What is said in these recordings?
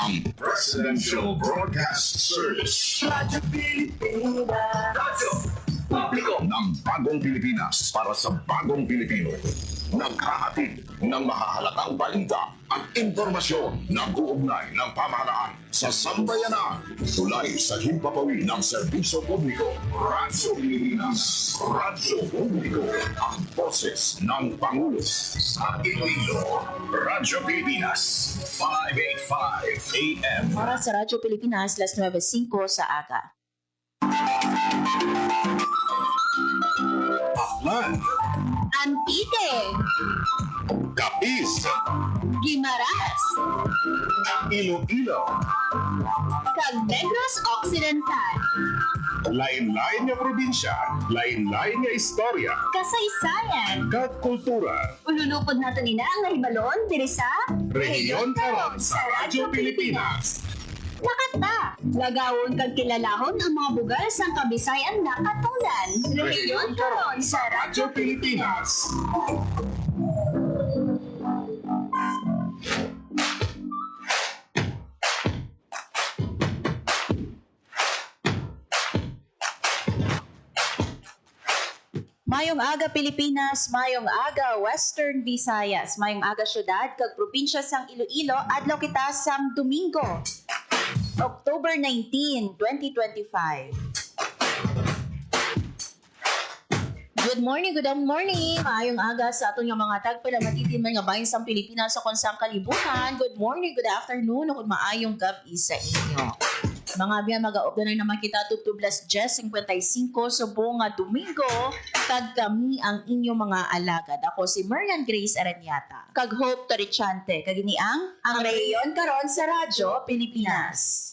ang Presidential Broadcast Service. Radyo Pilipinas. Radyo Publiko ng Bagong Pilipinas para sa Bagong Pilipino. Naghahatid ng mahahalatang balita at impormasyon na uugnay ng pamahalaan sa sambayanan. Tulay sa himpapawid ng serbisyo publiko. Radyo Pilipinas. Radyo Publiko. Ang boses ng Pangulo sa Iloilo. Radyo Pilipinas. 585 AM. Para sa Radyo Pilipinas, 9:05 sa aga. Aklan. Antique, Capiz. Guimaras, Iloilo. Negros Occidental, Lain-lain nga probinsya, lain-lain nga istorya, Kasaysayan, kag kultura. ululupod nato nina ang nahibalon diri sa Rehiyon karon sa Radyo Pilipinas. Nakata, lagawon kag kilalahon ang mga bugal sa Kabisayan na katunan. Rehiyon karon sa Radyo Pilipinas. Mayong aga Pilipinas, mayong aga Western Visayas, mayong aga syudad kag probinsya sang Iloilo, adlaw kita sang Domingo, October 19, 2025. Good morning, Maayong aga sa aton nga mga tagpalamatitin man nga bahin sang Pilipinas sa konsang kalibutan. Good morning, good afternoon, ug maayong gabi sa inyo. Mga biyan, mag-aobdanay naman kita tutublas 10:55 sa buong nga Domingo, kag kami ang inyong mga alagad. Ako si Marian Grace Aranyata, kag Hope Torichante, kag ini ang Rehiyon karon sa Radyo Pilipinas.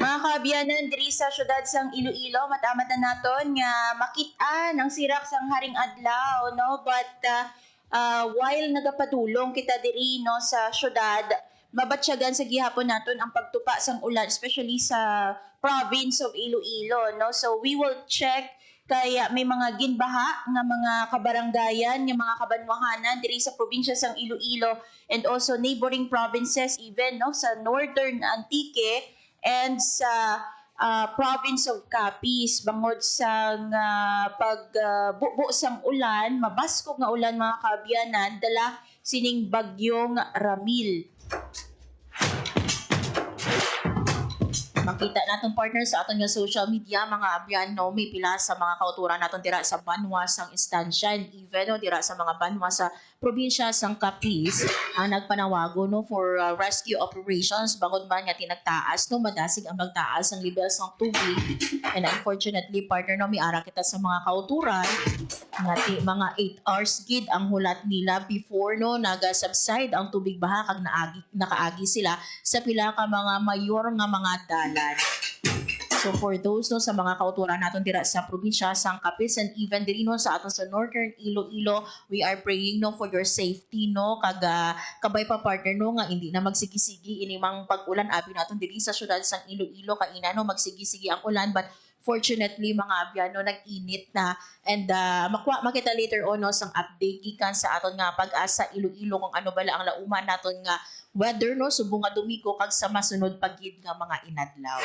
Mga kabiyanan, diri sa syudad sang Iloilo, matamat na naton nga makit-an ang sirak sang haring adlaw, no? But while nagapadulong kita diri no sa syudad, mabatsyagan sa gihapon naton ang pagtupa sang ulan, especially sa province of Iloilo, no? So we will check kaya may mga ginbaha nga mga kabaranggayan, nga mga kabanwahanan diri sa probinsya sang Iloilo and also neighboring provinces even no sa northern Antique and sa province of Capiz, bangod sang pagbubo sang ulan, mabaskog nga ulan mga kaabyanan, dala sining bagyong Ramil. Makita natin partner sa aton nga social media, mga abyan, no, may pila sa mga kauturan naton dira sa banwa sang instansya and even no, dira sa mga banwa sa probinsya sang Capiz ang nagpanawago no for rescue operations bangod man nga tinagtaas no madasig ang magtaas ang level sang tubig, and unfortunately partner no miara kita sa mga kauturan nga mga 8 hours gid ang hulat nila before no naga-subside ang tubig baha kag nakaagi sila sa pila ka mga mayor nga mga dalan. So for those no sa mga kauturan naton dira sa probinsya sang Capiz and even diri no sa aton sa northern Iloilo, we are praying no for your safety no kag kabay pa partner no nga hindi na magsigi-sigi ini mang pag-ulan abi naton diri sa syudad sang Iloilo kaina no magsigi-sigi ang ulan, but fortunately mga abyan no nag-init na and makita later on no sang update gikan sa aton nga Pag-asa Iloilo kung ano bala ang lauman naton nga weather no subong nga Domingo kag sa masunod pagid nga mga inadlaw.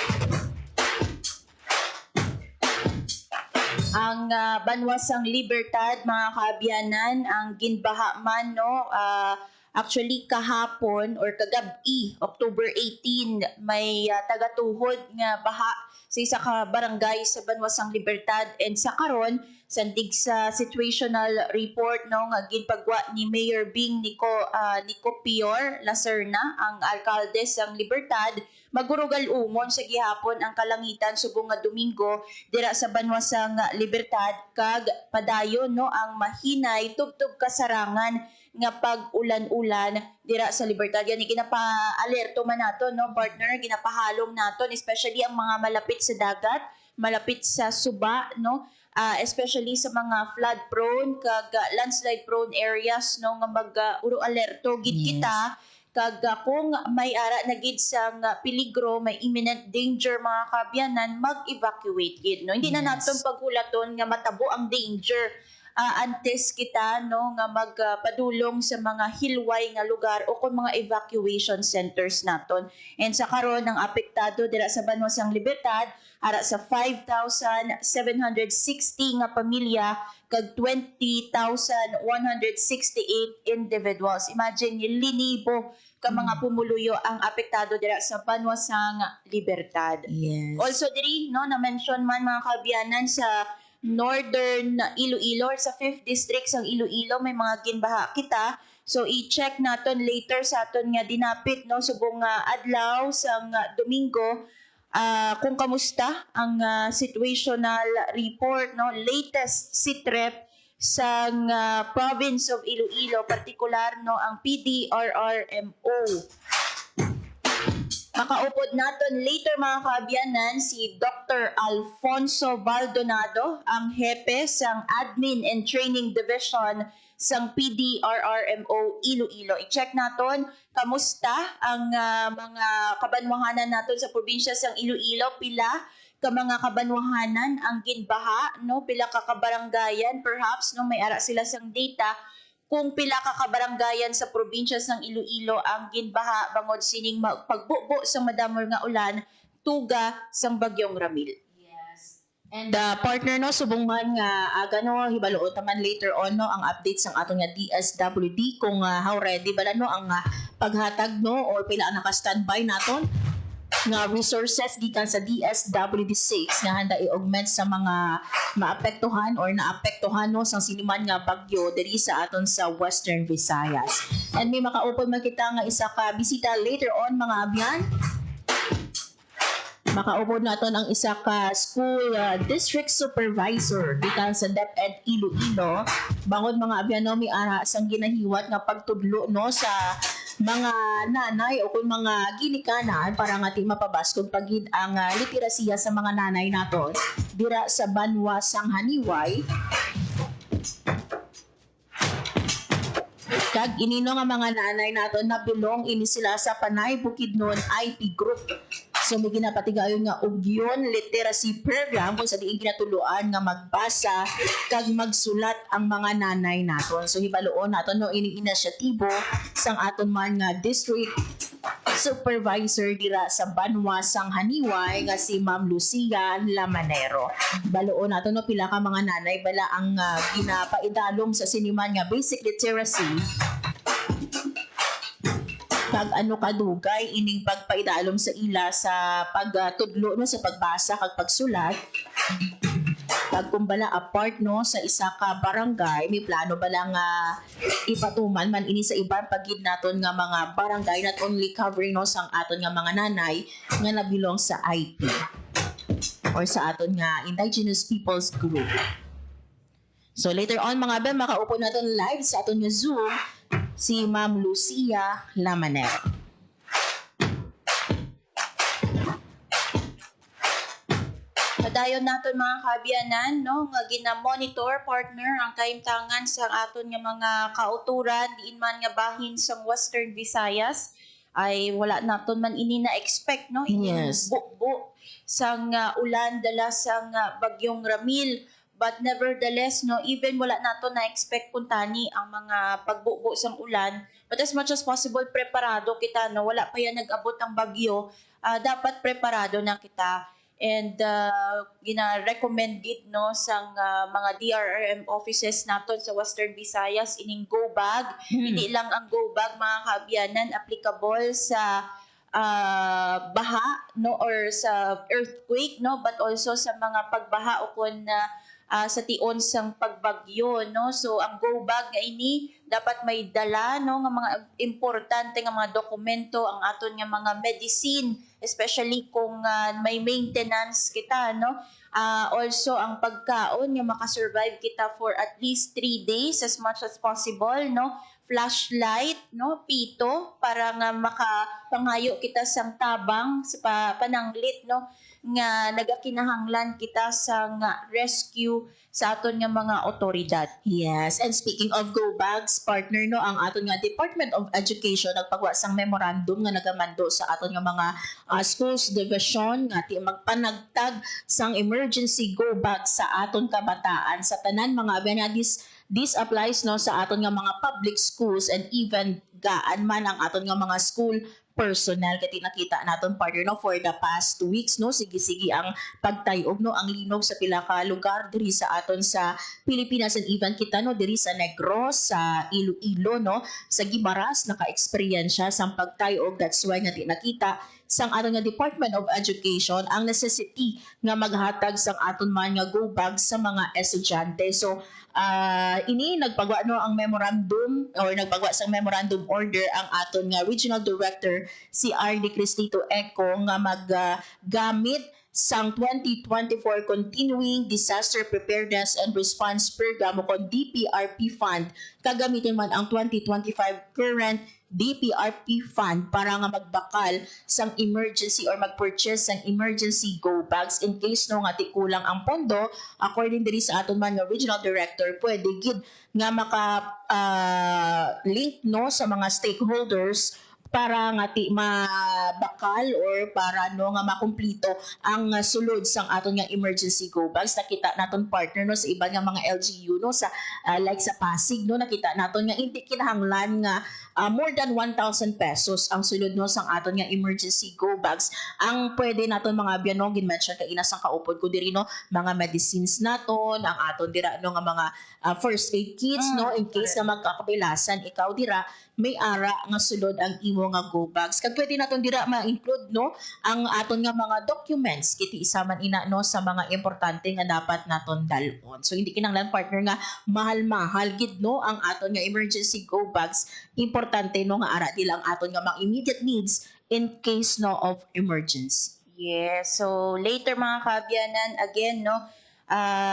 Ang banwa sang Libertad, mga kaabyanan, ang ginbaha man no actually kahapon or kagabi October 18 may tagatuhod nga baha sa isa ka barangay sa banwa sang Libertad, and sa karon sandig sa situational report no nga ginpagwa ni Mayor Bing Nico Pior Lacerna, ang alkalde sang Libertad, magurugal umon sa gihapon ang kalangitan subong nga Domingo dira sa banwa sang Libertad, kag padayon no ang mahinay tubtub kasarangan nga pag-ulan-ulan dira sa Libertad. Yan ginapa-alerto man nato no partner, ginapahalong naton especially ang mga malapit sa dagat, malapit sa suba no, especially sa mga flood prone kag landslide prone areas no nga mag-uro alerto gid kita. Kag kung may ara na gid sang peligro, may imminent danger mga kabyanan, mag-evacuate gid no. Hindi na naton paghulaton nga matabo ang danger antes kita no nga magpadulong sa mga hilway nga lugar o kung mga evacuation centers naton. And sa karon ang apektado dira sa Banwasang Libertad ara sa 5,760 nga pamilya kag 20,168 individuals. Imagine linibo ka mga pumuluyo ang apektado dira sa Banwasang Libertad. Yes. Also diri no na mention man mga kaabyanan sa Northern Iloilo or sa 5th District sang Iloilo may mga ginbaha kita. So i-check naton later sa aton nga dinapit no subong adlaw sang Domingo kung kamusta ang situational report no latest sitrep sang province of Iloilo, particular no ang PDRRMO. Makaupod naton later mga kaabyanan si Dr. Alfonso Baldonado, ang hepe sang Admin and Training Division sang PDRRMO Iloilo. I-check naton kamusta ang mga kabanwahanan naton sa probinsya sang Iloilo, pila ka mga kabanwahanan ang ginbaha no, pila ka kabaranggayan perhaps no may ara sila sang data kung pila ka kabaranggayan sa probinsya sang Iloilo ang ginbaha bangod sining pagbubo sa madamor nga ulan tuga sang bagyong Ramil. Yes. And partner no subong man nga no hibaluon taman later on no ang updates sang aton nga DSWD kung how ready bala no ang paghatag no or pila ang naka-standby naton nga resources gikan sa DSWD6 nga handa i-augment sa mga maapektuhan or naapektuhan no sang siniman nga bagyo diri sa aton sa Western Visayas. And may makaupod man kita nga isa ka bisita later on mga abyan. Makaupod naton ang isa ka school district supervisor gikan sa DepEd Iloilo bangod mga abyan no may ara sang ginahiwat nga pagtudlo no sa mga nanay o kung mga ginikanan para nga di mapabaskog pagid ang literasiya sa mga nanay naton dira sa Banwasang Haniway. Kag inino nga mga nanay naton na bilong ini sila sa Panay Bukidnon IP Group. So may ginapatigayon nga ugyon literacy program kung sa diin ginatuluan nga magbasa kag magsulat ang mga nanay naton. So hibaluon naton no ining inisyatibo sang aton man nga district supervisor dira sa Banwasang Haniway nga si Ma'am Lucia Lamanero. Baluon naton no pila ka mga nanay bala ang ginapaidalom sa siniman nga basic literacy kag ano kadugay ining pagpaidalom sa ila sa pagtudlo no sa pagbasa kag pagsulat kag kumbala apart no sa isa ka barangay may plano ba lang ipatuman man ini sa iban pagid naton nga mga barangay not only covering no sang aton nga mga nanay nga nabilong sa IP or sa aton nga indigenous peoples group. So later on mga ben makaupo naton live sa aton nga Zoom si Ma'am Lucia Lamanero. Padayon naton mga kaabyanan no nga gina-monitor partner ang kaimtangan sa aton nga mga kauturan diin man nga bahin sa Western Visayas ay wala naton man ini na expect no ini Yes. bubo sang ulan dala sang bagyong Ramil. But nevertheless, no, even wala nato na-expect kuntani ang mga pagbubo sang ulan, but as much as possible, preparado kita, no? Wala pa yan nag-abot ang bagyo, dapat preparado na kita. And gina-recommend gid no sang mga DRRM offices naton sa Western Visayas ining go bag. Hindi lang ang go bag mga kaabyanan applicable sa baha no or sa earthquake no but also sa mga pagbaha o kun sa tion sang pagbagyo no. So ang go bag nga ini dapat may dala no nga mga importante nga mga dokumento ang aton nga mga medicine especially kung may maintenance kita no. Also ang pagkaon nga makasurvive kita for at least 3 days as much as possible no. flashlight, no, pito para nga makapangayo kita sang tabang sa pananglit, no, nga nagakinahanglan kita sa nga rescue sa aton nga mga otoridad. Yes, and speaking of go bags, partner, no, ang aton nga Department of Education nagpagawa sang memorandum nga nagamando sa aton nga mga schools division nga ti magpanagtag sang emergency go bags sa aton kabataan sa tanan mga benadis. This applies, no, sa aton nga mga public schools and even gaan man ang aton nga mga school personnel. Kati nakita naton, partner, no, for the past 2 weeks, no, sige ang pagtayog, no, ang linog sa pila ka lugar diri sa aton sa Pilipinas, and even kita, no, diri sa Negros, sa Iloilo, no, sa Guimaras naka-experience sa pagtayog. That's why nga nakita sang aton nga Department of Education ang necessity nga maghatag sang aton man nga go bags sa mga estudyante. So ini nagpagawa, no, ang memorandum or nagpagawa sang memorandum order ang aton nga Regional Director si RD Cristito Eco nga maggamit sang 2024 Continuing Disaster Preparedness and Response Program o DPRP Fund. Kagamitin man ang 2025 current DPRP Fund para nga magbakal sang emergency or mag-purchase sang emergency go bags in case, no, nga ti kulang ang pondo. According diri sa aton man nga Regional Director, pwede gid nga maka link, no, sa mga stakeholders para nga ti mabakal or para, no, nga makumplito ang sulod sang aton nga emergency go bags. Nakita naton, partner, no, sa iba nga mga LGU, no, sa like sa Pasig, no, nakita naton nga hindi kinahanglan nga more than 1,000 pesos ang sulod, no, sang aton nga emergency go bags. Ang pwede naton mga abyan, no, gin-mention kay inasang kaupod ko diri, no, mga medicines naton, ang aton dira, no, nga mga first aid kits, no, in case nga magkakapilasan ikaw dira may ara nga sulod ang imo nga go bags. Kag pwede naton dira ma-include, no, ang aton nga mga documents kiti isa man ina, no, sa mga importante nga dapat naton dalon. So hindi kinahanglan, partner, nga mahal-mahal gid, no, ang aton nga emergency go bags. Importante, no, nga ara dila ang aton nga mga immediate needs in case, no, of emergency. Yes. So, later mga kaabyanan, again, no,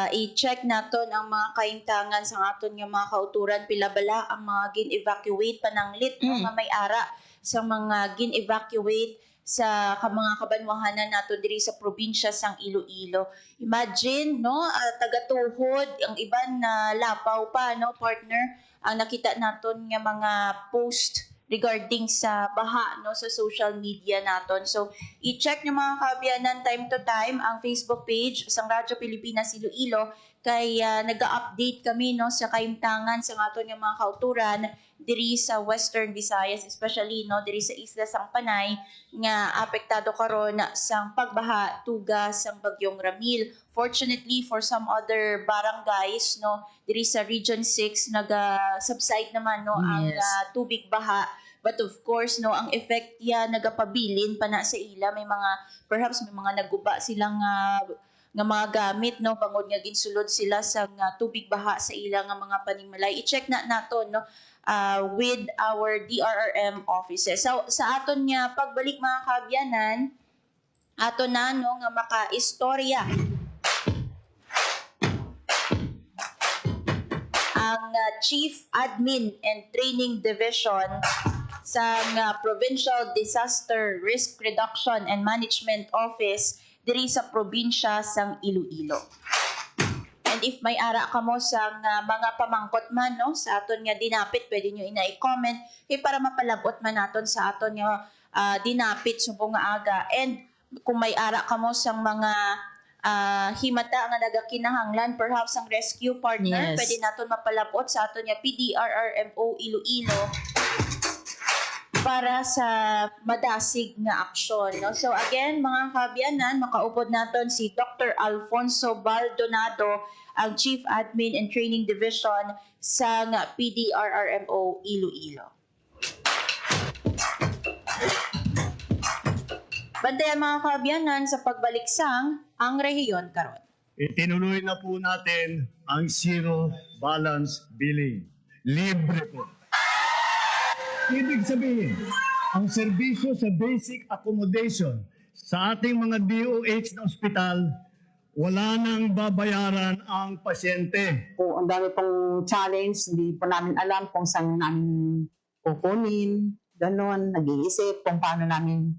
i-check naton ang mga kaimtangan sa aton nga mga kauturan, pila bala ang mga gin-evacuate pananglit, no, nga may ara sa mga gin-evacuate sa mga kabanwahanan nato diri sa probinsya sang Iloilo. Imagine, no, taga-tuhod, ang iban na lapaw pa, no, partner, ang nakita naton nga mga post regarding sa baha, no, sa social media naton. So i-check nyo mga kaabyanan time to time ang Facebook page sang Radyo Pilipinas Iloilo kay nag-update kami, no, sa kaimtangan sa aton nga mga kauturan diri sa Western Visayas, especially, no, diri sa Isla Sang Panay nga apektado karon sang pagbaha tuga sang bagyong Ramil. Fortunately for some other barangays, no, diri sa Region 6 naga-subside naman, no, ang tubig baha. But of course, no, ang effect ya nagapabilin pa na sa ila. May mga, perhaps may mga naguba silang nga mga gamit, no, bangod nga ginsulod sila sa tubig baha sa ila nga mga panimalay. I-check na naton, no, with our DRRM offices. So, sa aton nga pagbalik mga kaabyanan, aton na, no, nga maka-istorya ang Chief Admin and Training Division sa Provincial Disaster Risk Reduction and Management Office diri sa probinsya sang Iloilo. And if may ara ka mo sa mga pamangkot man, no, sa aton nga dinapit, pwede nyo ina-comment para mapalabot man naton sa aton nga dinapit subong nga aga. And kung may ara ka mo sa mga himata nga nagakinahanglan, perhaps ang rescue partner, pwede naton mapalabot sa aton nga PDRRMO Iloilo para sa madasig nga aksyon, no? So again, mga kaabyanan, makaupod naton si Dr. Alfonso Baldonado, ang Chief Admin and Training Division sa PDRRMO Iloilo. Bantayan mga kaabyanan sa pagbalik sang ang rehiyon karon. Itinuloy na po natin ang zero balance billing. Libre po. Ibig sabihin, ang serbisyo sa basic accommodation sa ating mga DOH na ospital wala nang babayaran ang pasyente. Po, ang dami pong challenge, hindi po namin alam kung saan namin kukunin, ganon, nag-iisip kung paano namin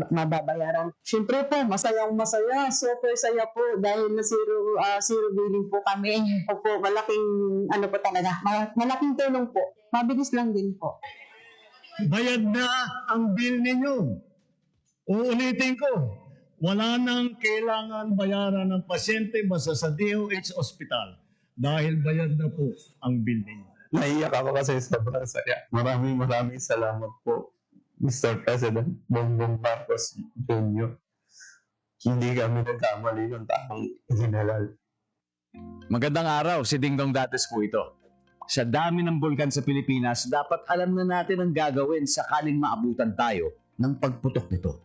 mababayaran. Siyempre po, masayang-masaya, super saya po dahil na zero billing po kami. Opo, malaking, malaking tulong po. Mabilis lang din po. Bayad na ang bill ninyo. Uulitin ko, wala nang kailangan bayaran ng pasyente basta sa DOH Hospital dahil bayad na po ang bill ninyo. Naiyak ako kasi sobrang saya. Maraming salamat po, Mr. President Bongbong Marcos Jr. Hindi kami nagkamali ng taong general. Magandang araw, si Dingdong Dates po ito. Sa dami ng bulkan sa Pilipinas, dapat alam na natin ang gagawin sakaling maabutan tayo ng pagputok nito.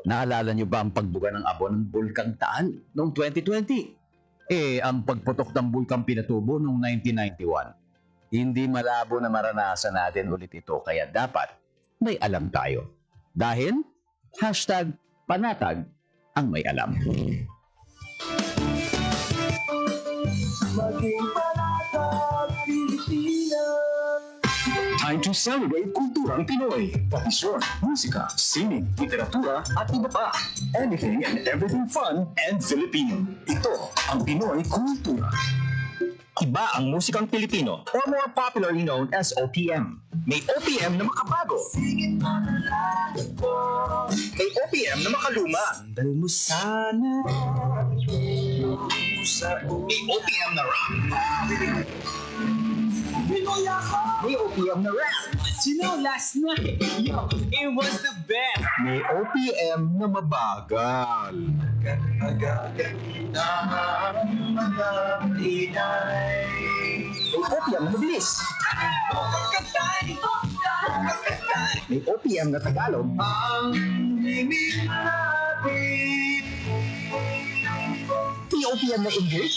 Naalala niyo ba ang pagbuga ng abo ng Bulkang Taal noong 2020? Ang pagputok ng Bulkang Pinatubo noong 1991. Hindi malabo na maranasan natin ulit ito, kaya dapat may alam tayo. Dahil, #panatag ang may alam. Time to celebrate kulturang Pinoy. Tradisyon, musika, sining, literatura, at iba pa. Anything and everything fun and Filipino. Ito ang Pinoy Kultura. Iba ang musikang Pilipino, or more popularly known as OPM. May OPM na makabago. May OPM na makaluma. Dal mo sana. May OPM na rock. May OPM na rap. You know, last night, it was the best. May OPM na mabagal. May OPM na mabilis. May OPM na Tagalog. May OPM na English.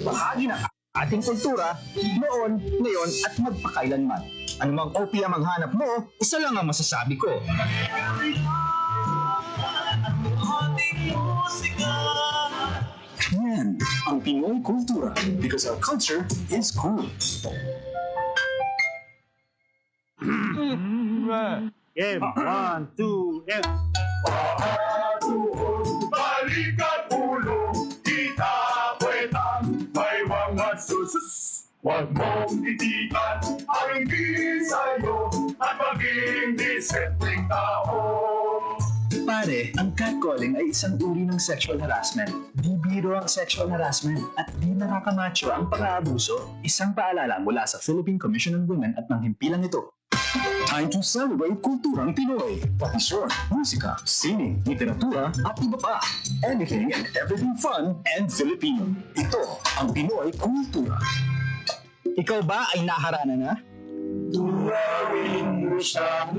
Bahagi ng ating kultura, noon, ngayon, at magpakailanman. Anumang OPM ang hanap mo, isa lang ang masasabi ko. Yan ang Pinoy Kultura because our culture is cool. Game, 1, 2, and... Balikan ulo, kita puwetan, may mga susus. Huwag mong titigan ang hindi sa'yo at maging disenteng tao. Pare, ang catcalling ay isang uri ng sexual harassment. Bibiro ang sexual harassment at di nakakamacho ang pang-aabuso. Isang paalala mula sa Philippine Commission on Women at ng himpilang ito. Time to celebrate kulturang Pinoy. Tradisyon, musika, sining, literatura, at iba pa. Anything and everything fun and Filipino. Ito ang Pinoy Kultura. Ikaw ba ay naharana na? Tuwawin mo siya.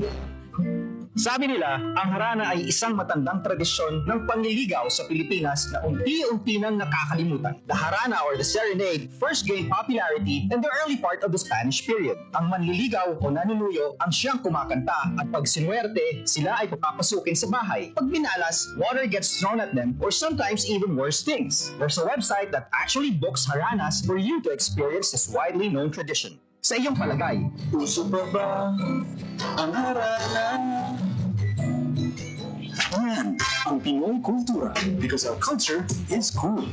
Sabi nila, ang harana ay isang matandang tradisyon ng panliligaw sa Pilipinas na unti-unti nang nakakalimutan. The harana or the serenade first gained popularity in the early part of the Spanish period. Ang manliligaw o nanunuyo ang siyang kumakanta at pag sinuwerte, sila ay papapasukin sa bahay. Pag binalas, water gets thrown at them or sometimes even worse things. There's a website that actually books haranas for you to experience this widely known tradition. Sa iyong palagay, uso pa ba ang harana? Yan ang Pinoy Kultura because our culture is cool.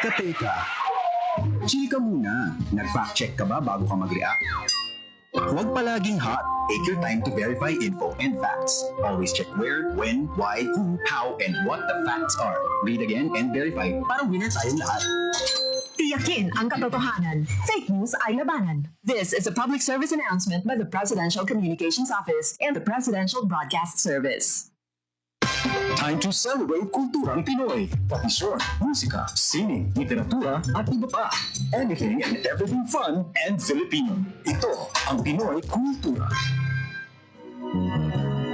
Teka. Chill ka muna. Nag-fact check ka ba bago ka mag-react? Huwag palaging hot. Take your time to verify info and facts. Always check where, when, why, who, how, and what the facts are. Read again and verify para winner tayong lahat. Tiyakin ang katotohanan. Fake news ay labanan. This is a public service announcement by the Presidential Communications Office and the Presidential Broadcast Service. Time to celebrate kulturang Pinoy. Tradisyon, musika, sining, literatura, at iba pa. Anything and everything fun and Filipino. Ito ang Pinoy Kultura.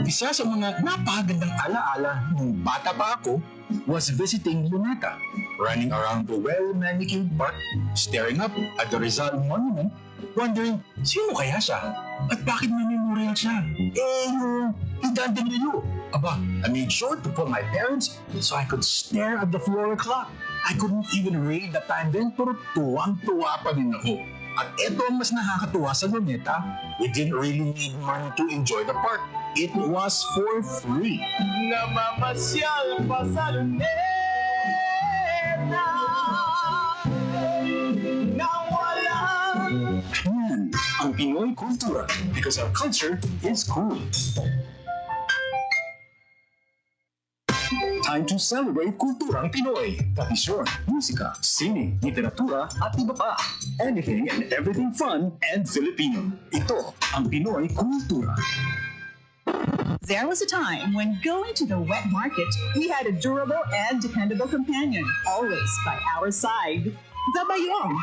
Isa sa mga napakagandang alaala nung bata pa ako, was visiting Luneta, running around the well-manicured park, staring up at the Rizal Monument, wondering, sino kaya siya? At bakit may memorial siya? Yung Hidden Relu. Aba, I made sure to call my parents so I could stare at the floor clock. I couldn't even read the time then, pero tuwang-tuwa pa din ako. At eto ang mas nakakatuwa sa Luneta, we didn't really need money to enjoy the park. It was for free. Namamasyal pa sa luneta na walang Yan ang Pinoy kultura because our culture is cool. Time to celebrate kulturang Pinoy. Tradisyon, musika, sining, literatura, at iba pa. Anything and everything fun and Filipino. Ito ang Pinoy kultura. There was a time when going to the wet market, we had a durable and dependable companion, always by our side, the bayong.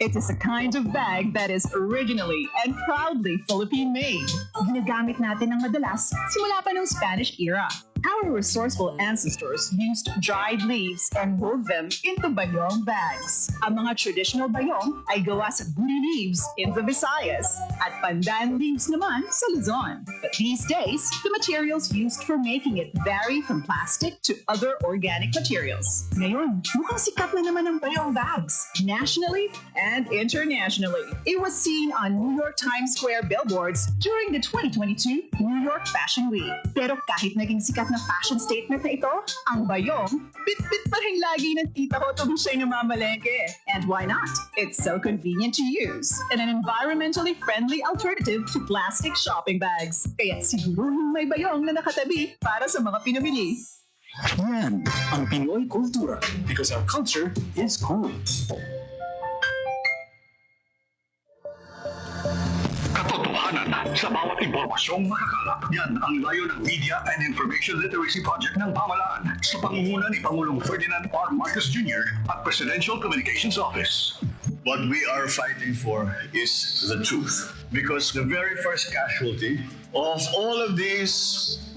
It is a kind of bag that is originally and proudly Philippine-made. Ginagamit natin ng madalas simula pa ng Spanish era. Our resourceful ancestors used dried leaves and wove them into bayong bags. Ang mga traditional bayong ay gawa sa buri leaves in the Visayas at pandan leaves naman sa Luzon. But these days, the materials used for making it vary from plastic to other organic materials. Ngayon, mukhang sikat na naman ang bayong bags, nationally and internationally. It was seen on New York Times Square billboards during the 2022 New York Fashion Week. Pero kahit naging sikat na fashion statement na ito, ang bayong, bit-bit pa rin lagi ng tita ko tuwing siya'y namamalengke. And why not? It's so convenient to use and an environmentally friendly alternative to plastic shopping bags. Kaya siguruhin may bayong na nakatabi para sa mga pinamili. Yan ang Pinoy kultura because our culture is cool. Katotohanan sa bawat impormasyong makakalap. Yan ang layo ng Media and Information Literacy Project ng pamahalaan sa pangunguna ni Pangulong Ferdinand R. Marcos Jr. at Presidential Communications Office. What we are fighting for is the truth. Because the very first casualty of all of these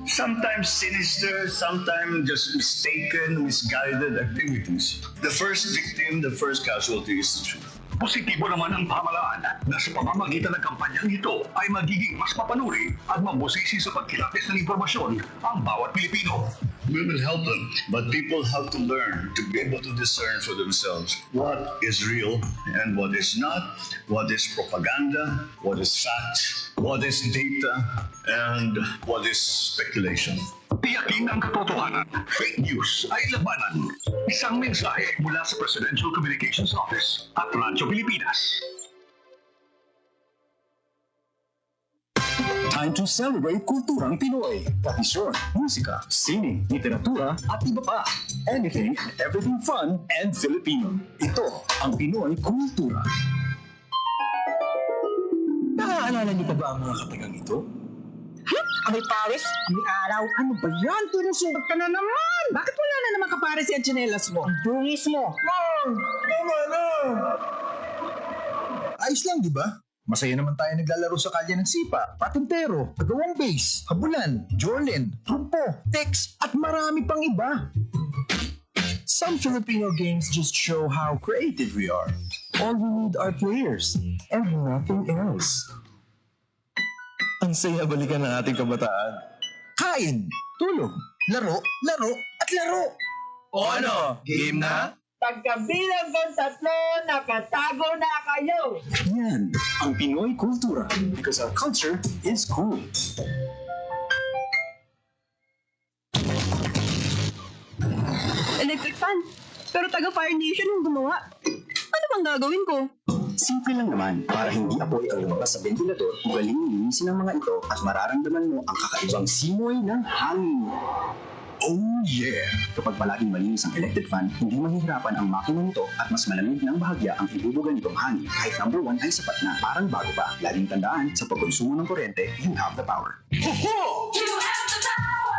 sometimes sinister, sometimes just mistaken, misguided activities, the first victim, the first casualty is the truth. Positibo naman ang pamahalaan na sa pamamagitan ng kampanyang ito ay magiging mas mapanuri at mabusisi sa pagkilatis ng impormasyon ang bawat Pilipino. We will help them, but people have to learn to be able to discern for themselves what is real and what is not, what is propaganda, what is fact, what is data, and what is speculation. Tiyakin ang katotohanan. Fake news ay labanan. Isang mensahe mula sa Presidential Communications Office at Radyo Pilipinas. Time to celebrate kulturang Pinoy. Tradisyon, musika, sining, literatura, at iba pa. Anything and everything fun and Filipino. Ito ang Pinoy kultura. Naaalala niyo pa ba ang mga katagang ito? Abay Paris, may araw. Ano ba yan? Tinusugat ka na naman. Bakit wala na naman kapares yung tsinelas mo? Ang dungis mo. Tama na! Ayos lang, di ba? Masaya naman tayo naglalaro sa kalye ng sipa, patintero, agawang base, habulan, jorlin, trumpo, text, at marami pang iba. Some Filipino games just show how creative we are. All we need are players and nothing else. Ang saya balikan ng ating kabataan. Kain, tulog, laro, laro, at laro. O ano? Game na? Pagkabilang ko 3, nakatago na kayo. Yan ang Pinoy kultura because our culture is cool. Electric fan. Pero taga Fire Nation yung gumawa. Ano bang gagawin ko? Simple lang naman, para hindi apoy ang lumabas sa ventilador, ugaling linisin ang mga ito at mararamdaman mo ang kakaibang simoy ng hangin. Oh yeah! Kapag palaging malinis ang electric fan, hindi mahihirapan ang makina nito at mas malamig ng bahagya ang ibubuga nitong hangin. Kahit number 1 ay sapat na, parang bago pa. Laging tandaan, sa pagkonsumo ng kuryente, you have the power. You have the power!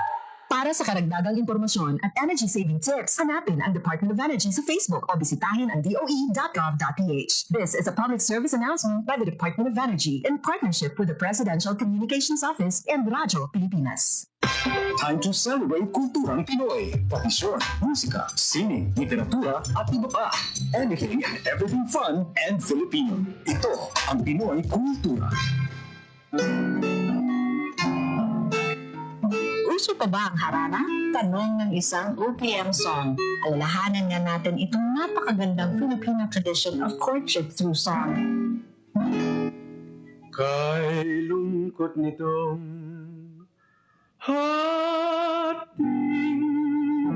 Para sa karagdagang impormasyon at energy-saving tips, hanapin ang Department of Energy sa Facebook o bisitahin ang doe.gov.ph. This is a public service announcement by the Department of Energy in partnership with the Presidential Communications Office and Radyo Pilipinas. Time to celebrate kulturang Pinoy. Tradisyon, musika, sining, literatura, at iba pa. Anything and everything fun and Filipino. Ito ang Pinoy Kultura. Uso pa ba ang harana? Tanong ng isang OPM song. Alalahanan nga natin itong napakagandang Filipino tradition of courtship through song. Kay lungkot nitong hating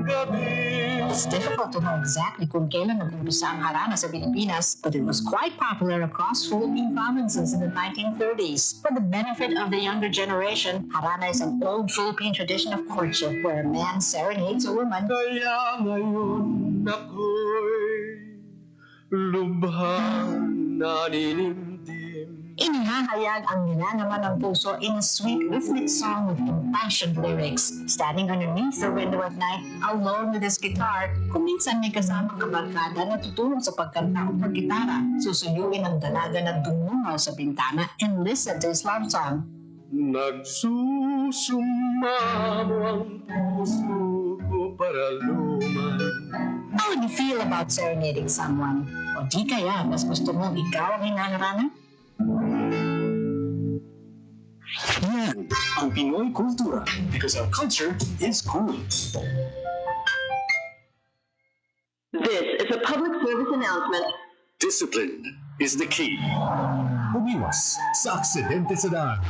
gabi. It's difficult to know exactly kung kailan nag-umpisa ang harana sa Pilipinas, but it was quite popular across Philippine provinces in the 1930s. For the benefit of the younger generation, harana is an old Philippine tradition of courtship where a man serenades a woman. Kaya ngayon ako'y lubhang naninindim. Inihahayag ang nilalaman ng puso in a sweet rhythmic song with impassioned lyrics. Standing underneath the window at night, alone with his guitar, kung minsan may kasamang kabarkada na tutulong sa pagkanta o pagkitara, susuyuin ang dalaga na dumungaw sa bintana and listen to his love song. Nagsusumamo ang puso ko para luman. How would you feel about serenading someone? O di kaya, mas gusto mong ikaw ang hinaharana? Yan ang Pinoy Kultura because our culture is cool. This is a public service announcement. Discipline is the key. Umiwas sa aksidente sa daan.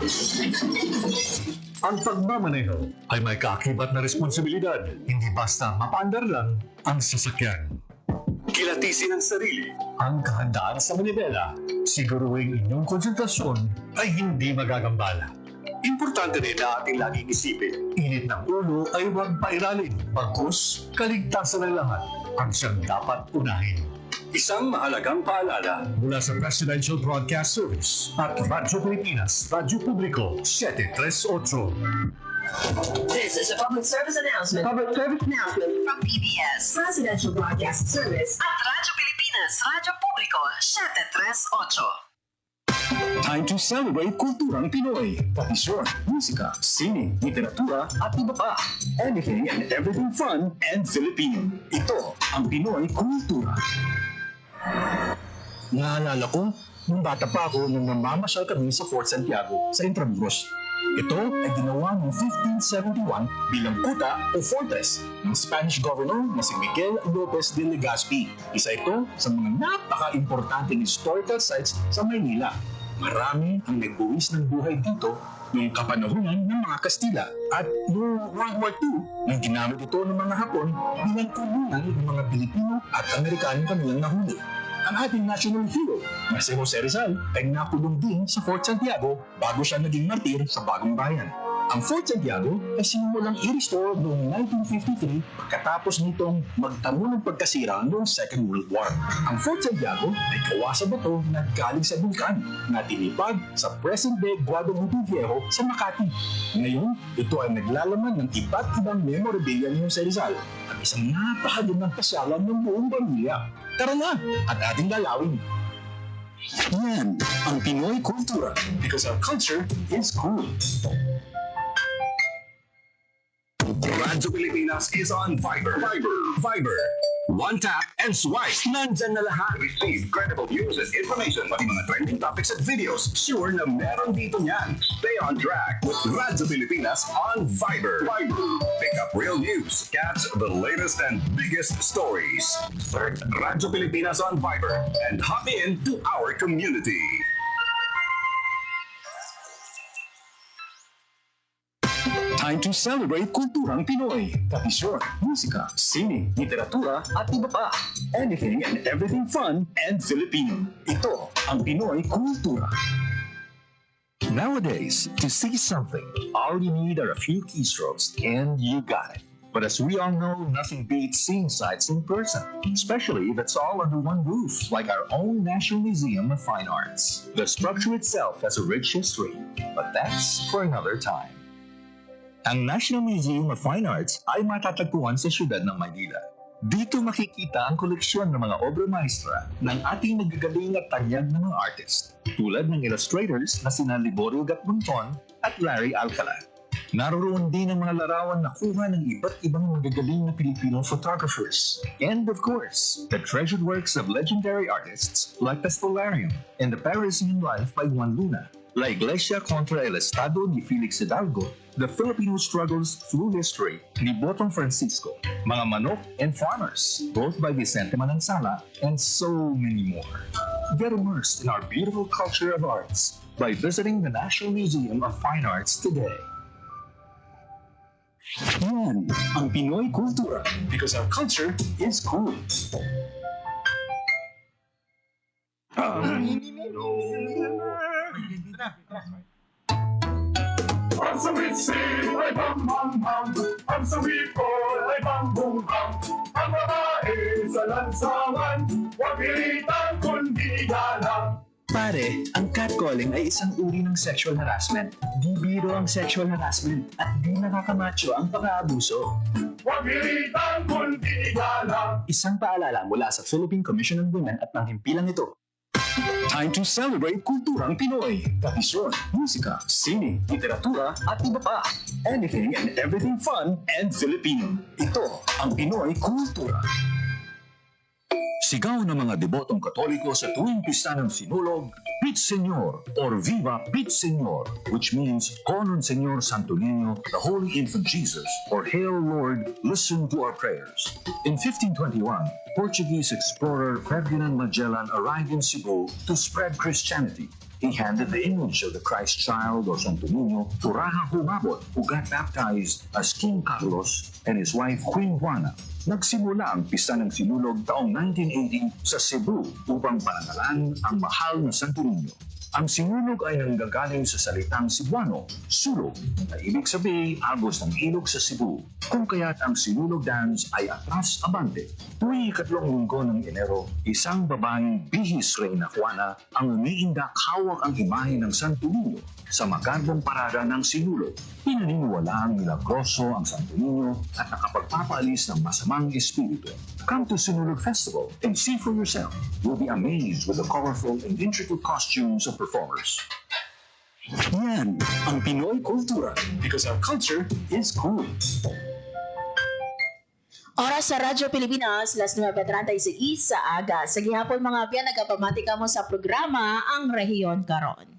Ang pagmamaneho ay may kaakibat na responsibilidad. Hindi basta mapaandar lang ang sasakyan. Kilatisin ang sarili. Ang kahandaan sa manibela, siguruing inyong konsentrasyon ay hindi magagambala. Importante rin na ating laging isipin. Init ng ulo ay huwag pairalin. Bagkus, kaligtasan ng lahat ang siyang dapat unahin. Isang mahalagang paalala. Mula sa Presidential Broadcast Service at Radyo Pilipinas, Radyo Publiko, 738. This is a public service announcement. Public service announcement from PBS, Presidential Broadcast Service at Radyo Pilipinas, Radyo Publiko, 738. Time to celebrate kulturang Pinoy. Tradisyon, musika, sining, literatura, at iba pa. Anything and everything fun and Filipino. Ito ang Pinoy Kultura. Naalala ko, nung bata pa ako nung namamasyal kami sa Fort Santiago sa Intramuros. Ito ay ginawa noong 1571 bilang kuta o fortress ng Spanish governor na si Miguel Lopez de Legazpi. Isa ito sa mga napaka-importanting historical sites sa Maynila. Marami ang nagbuwis ng buhay dito noong kapanahunan ng mga Kastila. At noong World War II, nang ginamit ito ng mga Hapon bilang kulungan ng mga Pilipino at Amerikanong kanilang nahuli. Ang ating national hero na si Jose Rizal ay nakulong din sa Fort Santiago bago siya naging martir sa Bagong Bayan. Ang Fort Santiago ay sinimulang i-restore noong 1953 pagkatapos nitong magtamo ng pagkasira noong Second World War. Ang Fort Santiago ay gawa sa bato na galing sa bulkan na tinipag sa present-day Guadalupe Viejo sa Makati. Ngayon, ito ay naglalaman ng iba't ibang memorabilia ni Jose Rizal at isang napakagandang pasyalan ng buong pamilya. Tara na at ating lalawin. Yan ang Pinoy Kultura because our culture is cool. Radyo Pilipinas is on Viber. Viber. One tap and swipe. Nandyan na lahat. Receive credible news and information, pati mga trending topics at videos. Sure na meron dito niyan. Stay on track with Radyo Pilipinas on Viber. Pick up real news. Catch the latest and biggest stories. Search Radyo Pilipinas on Viber and hop in to our community. Time to celebrate kulturang Pinoy. Tradisyon, musika, sining, literatura, at iba pa. Anything and everything fun and Filipino. Ito ang Pinoy Kultura. Nowadays, to see something, all you need are a few keystrokes and you got it. But as we all know, nothing beats seeing sights in person, especially if it's all under one roof, like our own National Museum of Fine Arts. The structure itself has a rich history, but that's for another time. Ang National Museum of Fine Arts ay matatagpuan sa siyudad ng Maynila. Dito makikita ang koleksyon ng mga obra maestra ng ating magagaling at tanyag na mga artist, tulad ng illustrators na sina Liborio Gatmonton at Larry Alcala. Naroon din ang mga larawan na kuha ng iba't ibang magagaling na Filipino photographers. And of course, the treasured works of legendary artists like the Stolarium and the Parisian Life by Juan Luna, La Iglesia contra el Estado ni Felix Hidalgo, The Filipino Struggles Through History ni Botong Francisco, Mga Manok and Farmers, both by Vicente Manansala, and so many more. Get immersed in our beautiful culture of arts by visiting the National Museum of Fine Arts today. Yan ang Pinoy Kultura because our culture is cool. Ang sawit-sawit ay bam-bam-bam, ang sawit-sawit ay bam-bum-bam. Ang babae sa lansangan, huwag pilitan kundi galang. Pare, ang catcalling ay isang uri ng sexual harassment. Di biro ang sexual harassment at di nakakamacho ang pang-aabuso. Huwag pilitan kundi galang. Isang paalala mula sa Philippine Commission on Women at ng himpilang ito. Time to celebrate kulturang Pinoy. Tradisyon, musika, sining, literatura at iba pa. Anything and everything fun and Filipino. Ito ang Pinoy Kultura. Sigaw ng mga debotong Katoliko sa tuwing pista ng Sinulog, Pit Señor or Viva Pit Señor, which means Conon Señor Santo Niño, the Holy Infant Jesus, or Hail Lord, listen to our prayers. In 1521, Portuguese explorer Ferdinand Magellan arrived in Cebu to spread Christianity. He handed the image of the Christ child or Santo Niño to Raja Humabot, who got baptized as King Carlos and his wife Queen Juana. Nagsimula ang pista ng Sinulog taong 1980 sa Cebu upang parangalan ang mahal na Santo Niño. Ang Sinulog ay nanggagaling sa salitang Cebuano, sulog, na ibig sabihin agos ng ilog sa Cebu, kung kaya't ang Sinulog dance ay atras abante. Tuwing ikatlong linggo ng Enero, isang babaeng bihis Reyna Juana ang umiindak hawak ang imahe ng Santo Niño sa magarbong parada ng Sinulog. Pinaniniwala ang milagroso ang Santo Niño at nakapagpapaalis ng masamang espiritu. Come to Sinulog Festival and see for yourself. You'll be amazed with the colorful and intricate costumes of performers. Yan ang Pinoy Kultura because our culture is cool. Oras sa Radyo Pilipinas, las 9:36 sa aga. Sa gihapon mga biyan, nagapamati ka mo sa programa Ang Rehiyon Karon.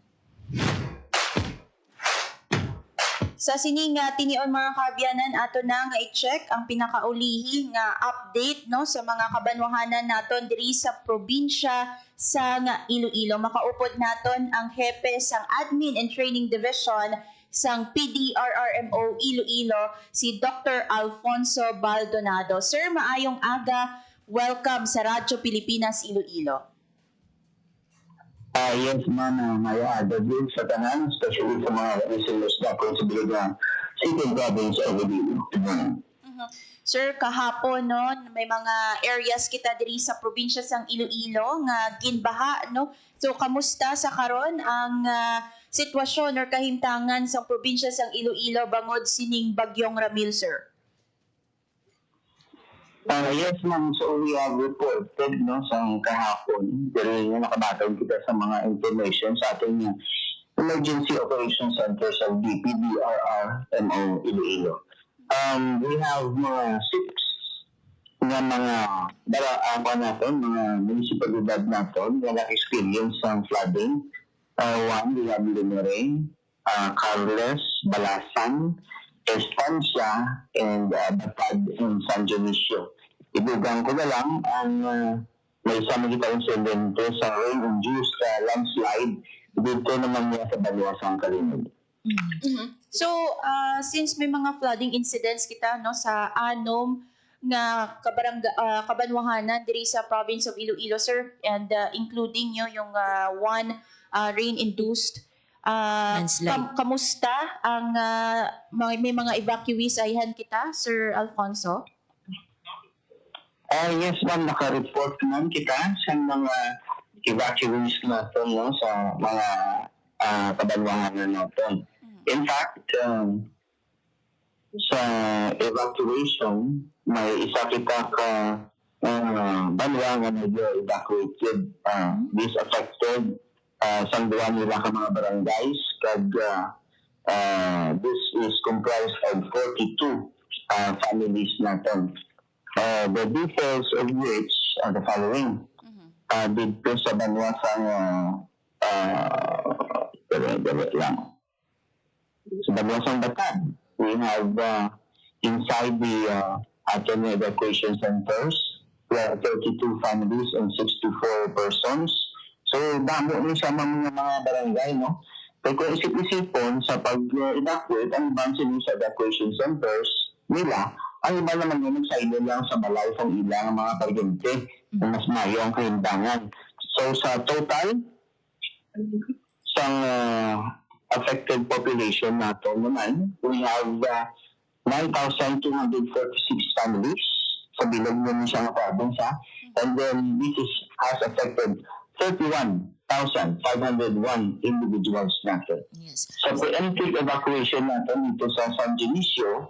Sa sining tinion mga kaabyanan, ato na nga i-check ang pinakaulihi nga update no sa mga kabanwahanan naton diri sa probinsya sa nga Iloilo. Makaupod naton ang hepe sang Admin and Training Division sang PDRRMO Iloilo, si Dr. Alfonso Baldonado. Sir, maayong aga. Welcome sa Radyo Pilipinas Iloilo. Yes, ma'am. Maya, the din sa tanan, especially sa mga listeners na sa City Province of Iloilo. Sir, kahapon no, may mga areas kita diri sa probinsya sang Iloilo nga ginbaha no. So kamusta sa karon ang sitwasyon or kahimtangan sa probinsya sang Iloilo bangod sining bagyong Ramil, sir? Yes, ma'am. So we have reported no, sa kahapon. Dahil nga nakabatag kita sa mga information sa ating Emergency Operations Center sa DPDRRMO Iloilo. We have mga 6 na mga mga municipalidad natin na na-experience ng flooding. One, we have Lumere, Carles, Balasan, Estancia, and Batad in San Dionisio. Ibugang ko na lang ang may sama kita insidente sa rain-induced landslide dito naman niya sa Baluasang Kalinog. So, since may mga flooding incidents kita no sa anom nga kabanwahanan diri sa province of Iloilo, sir, and including yung one rain-induced kamusta ang may mga evacuees ayan kita, Sir Alfonso? Yes, ma'am. Naka-report naman kita sa mga evacuees natin no, sa mga kabanwahanan natin. In fact, sa evacuation, may isa kita ka banwa nga nag-evacuated. This affected sangduan nila ka mga barangays. This is comprised of 42 families natin. The details of which are the following. Dito sa banwa sa Banwasang Batad, we have inside the ating evacuation centers, we have 32 families and 64 persons. So, damo rin sa mga barangay, no? Pero kung isip-isipon sa pag-evacuate, ang ibang sila sa evacuation centers nila, ang iba naman yung nagsailo lang sa balay ng ilang mga paryente na mas mayo ang kahindangan. So, sa total, sa affected population nato naman, we have 9,246 families sa bilog ng isang province, and then this has affected 31,501 individuals natin. Yes. Sa preemptive evacuation natin dito sa San Dionisio,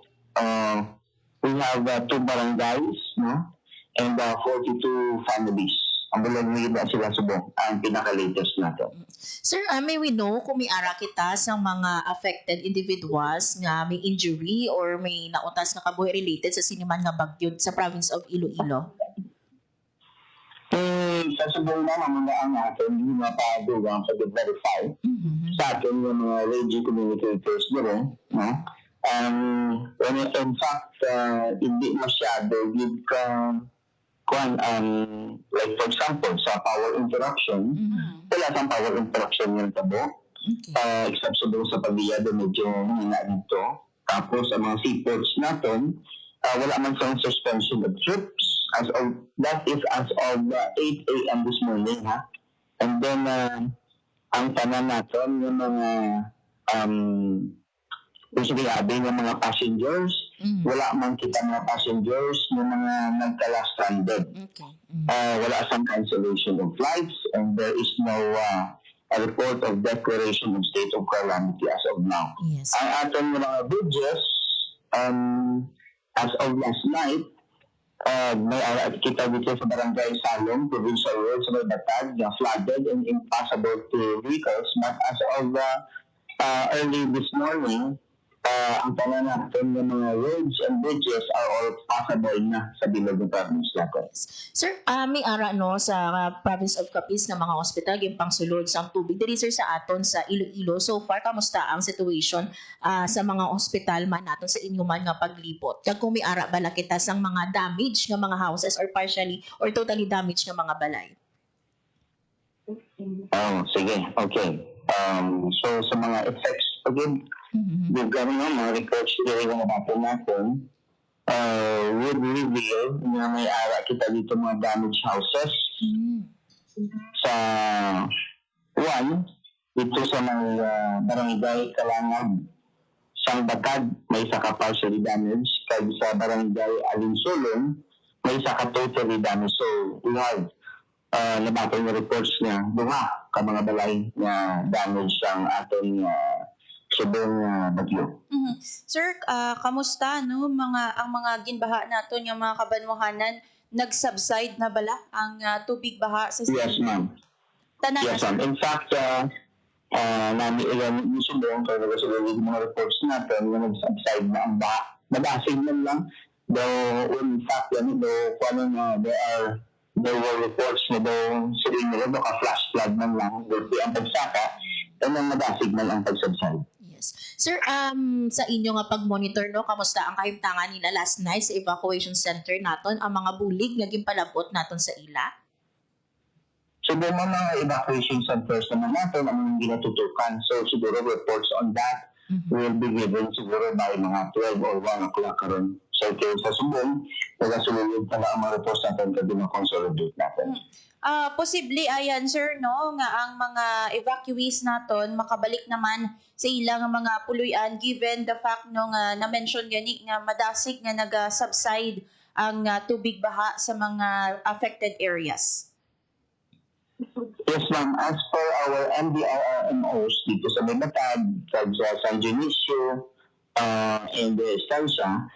we have 2 barangays, no? And 42 families. Ang bulan na sila subong, ang pinaka-latest natin. Sir, may we know kung may ara kita sa mga affected individuals nga may injury or may nautas na kabuhi related sa siniman nga bagyo sa province of Iloilo? Sa subong na mamunaan natin, yung mga padugang sa verify sa atin yung mga radio communicators doon, no? In fact, hindi masyado give like for example, sa power interruption, wala sang power interruption yung tabo. Except sa pagbiyado, medyo hina dito. Tapos, ang mga seaports natin, wala man sang suspension of trips. That is as of 8 a.m. this morning, ha? And then, ang tanan natin, yung mga sabi ng mga passengers, wala man kita mga passengers ng mga nagkala-stranded. Wala sang cancellation of flights, and there is no a report of declaration of state of calamity as of now. Yes. Ang ating mga bridges, as of last night, may kita dito sa Barangay Salom, Provincial Road sa Batad, flooded and impossible to vehicles, but as of early this morning, ang tanan natin ng mga roads and bridges are all passable na sa bilog ng province natin. Sir, may ara no sa province of Capiz na mga hospital yung pangsulod sa tubig diri sir sa aton sa Iloilo. So far, kamusta ang situation sa mga hospital man naton sa inyo man nga paglipot? Kag kung may ara bala kita sang mga damage nga mga houses or partially or totally damaged nga mga balay? Sige. Okay. So sa mga effects, again, we've got mga reports during mga natin would reveal na may ara kita dito mga damaged houses. Sa dito sa mga barangay Kalangag, Sang Batad, may isa ka partially damaged. Kaya sa barangay Alinsulong, may isa ka totally damaged. So, we have nabatay na reports niya, ka mga balay na damage ang ating subong bagyo. Sir, kamusta no ang mga ginbaha naton yung mga kabanwahanan nag-subside na bala ang tubig baha sa Yes, ma'am. Yes, ma'am. In fact, nami ilan yung subong kaya nagasulit yung mga reports natin na nag-subside na ang baha. Nabasig man lang. Though, in fact, there were reports na daw sila nila baka flash flood man lang will be ang pagsaka and then nabasig man ang pagsubside. Sir, sa inyo nga pag-monitor, no, kamusta ang kahimtangan nila last night sa evacuation center naton, ang mga bulig nga ginpalabot naton sa ila? So, mga evacuation centers naman natin ang mga ginatutukan. So, siguro reports on that will be given siguro by mga 12 or 1 o'clock karon. So, kaya sa subong, nagasulunod pala ang mga reports natin kasi na-consolidate natin. Posible ayan sir no nga ang mga evacuees naton makabalik naman sa ilang mga puluyan given the fact no nga na-mention gani nga madasig nga naga-subside ang tubig baha sa mga affected areas. Yes, ma'am. As per our MDRRMOs dito sa Batad, sa San Dionisio, and estancia,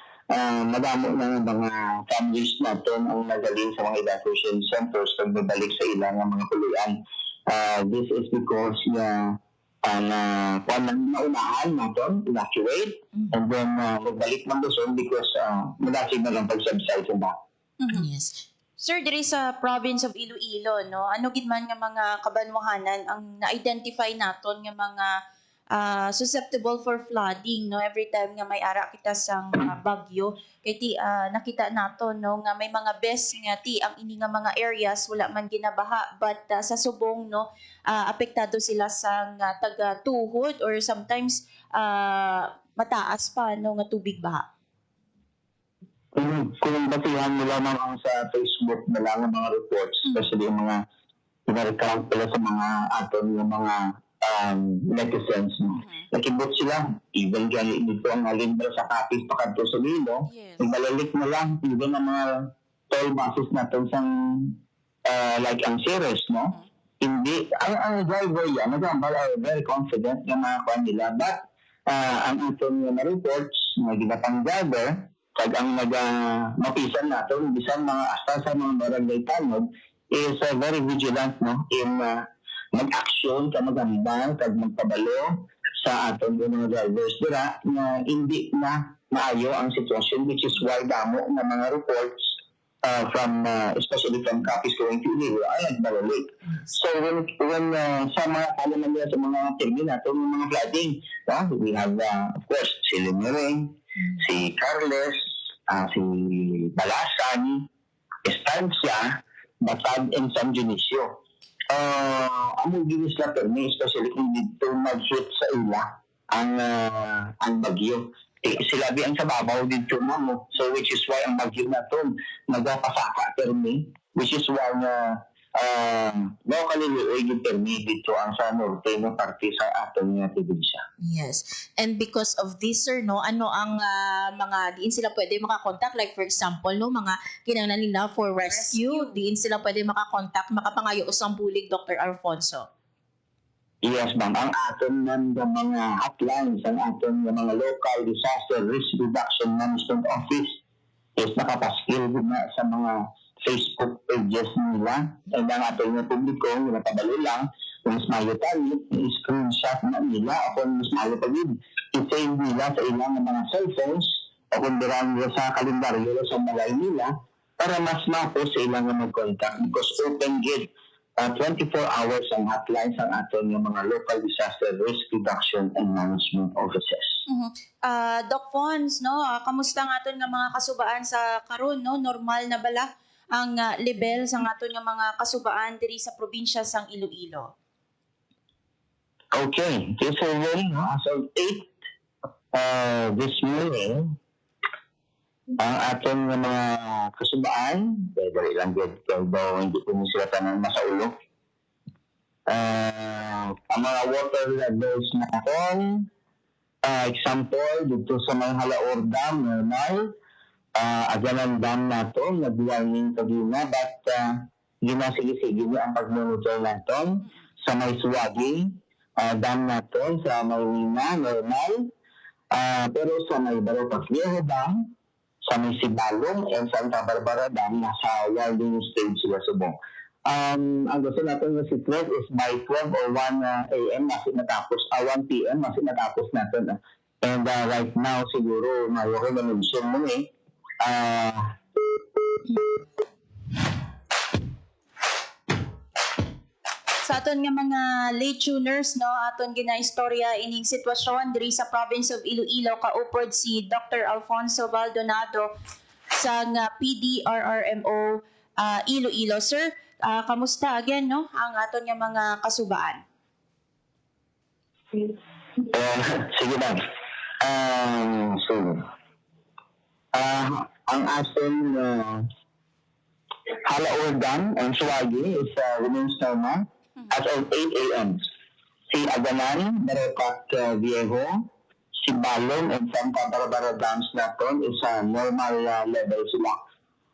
madamo na ng mga families natin ang nagaling sa mga evacuation centers pagbabalik sa ilang mga kuluan. This is because naunahan natin, evacuate, and then magbalik ng Luzon because madasig na lang pag-subside sa back. Yes. Sir, diri sa province of Iloilo, no, ano gid man nga mga kabanwahanan ang na-identify naton nga mga susceptible for flooding, no, every time nga may ara kita sang bagyo kay ti nakita nato, no, nga may mga best nga ti ang ini nga mga areas wala man ginabaha but sa subong, no, apektado sila sa taga tuhod or sometimes mataas pa, no, nga tubig baha. Kung basihan mo lamang ang sa Facebook na lang ang mga reports, especially yung mga pinarecount pala sa mga aton yung mga netizens, no? Nakibot sila, even gani dito ang alindra sa Capiz pakadto sa Lilo, malalik na lang, even ang mga toll buses natin sang like ang Ceres, no? Hindi, ang driver yan, nagambal are very confident na makakuha nila, but ang aton yung reports, na ginapang driver, kag ang mapisan natin, bisan mga asta sa mga barangay tanod, is very vigilant, no? In mag-action, magambang, kag magpabalo sa aton yung mga drivers dira na hindi na maayo ang sitwasyon, which is why damo na mga reports from especially from Capiz going to Iloilo ay nagbabalik. So when sa mga kalaman nila sa mga termin natin yung mga flooding, we have of course si Limering, si Carles, si Balasan, Estancia, Batag, and San Dionisio. Among ginis na permi, especially kung dito mag-hit sa ila ang bagyo. Silabi ang sa babaw dito mo. So which is why ang bagyo na ito nagpapasaka permi, which is why locally yung permi dito ang sa norte no parte sa aton nga probinsya. Yes. And because of this, sir, no, ano ang mga diin sila pwede makakontak? Like for example, no, mga kinahanglan nila for rescue, diin sila pwede makakontak, makapangayo usang bulig, Dr. Alfonso. Yes, ma'am. Ang aton ng mga hotlines, ang aton ng mga local disaster risk reduction management office is nakapaskil na sa mga Facebook pages nila. And ang aton ng publiko, napabalo lang, kung mas mayo tayo, i-screenshot na nila, o kung mas mayo pa yun, i-save nila sa ilang mga cellphones, o kung dirang sa kalendaryo sa malay nila, para mas mapo sa ilang mag-contact. Because open gate, 24 hours ang hotlines ang aton ng mga local disaster risk reduction and management offices. Doc Fons, no, kamusta ang aton nga mga kasubaan sa karon, no? Normal na bala ang level sa aton nga mga kasubaan diri sa probinsya sang Iloilo? Okay, this morning, as of 8 this morning, ang ating mga kasubaan, dahil ilang good daw, hindi po sila tanong masaulo. Ang mga water levels natin, example, dito sa mga Halaor Dam, normal, Aganan Dam natin, nag-warning kagina, but ginasigi-sige ang pag-monitor natin. Sa may Suwagi, dam natin, sa Maynina, normal, pero sa may Barotas Viejo Dam, sa may Sibalong and Santa Barbara Dam, nasa warning stage sila subong. Ang gusto natin na si 12 is by 12 or 1 a.m. masih natapos, 1 p.m. masih natapos natin. And right now, siguro, mayroon na mention mo sa aton nga mga late tuners, no, aton ginaistorya ining sitwasyon diri sa province of Iloilo, kaupod si Dr. Alfonso Baldonado sa PDRRMO Iloilo. Sir, kamusta again, no, ang aton nga mga kasubaan? Sige ma'am. Ang ating Halaor Dam and Suwagi is remains normal as of 8 a.m. Si Aganan, Barotas Viejo, si Balong and Santa Barbara Dams natin is normal level sila.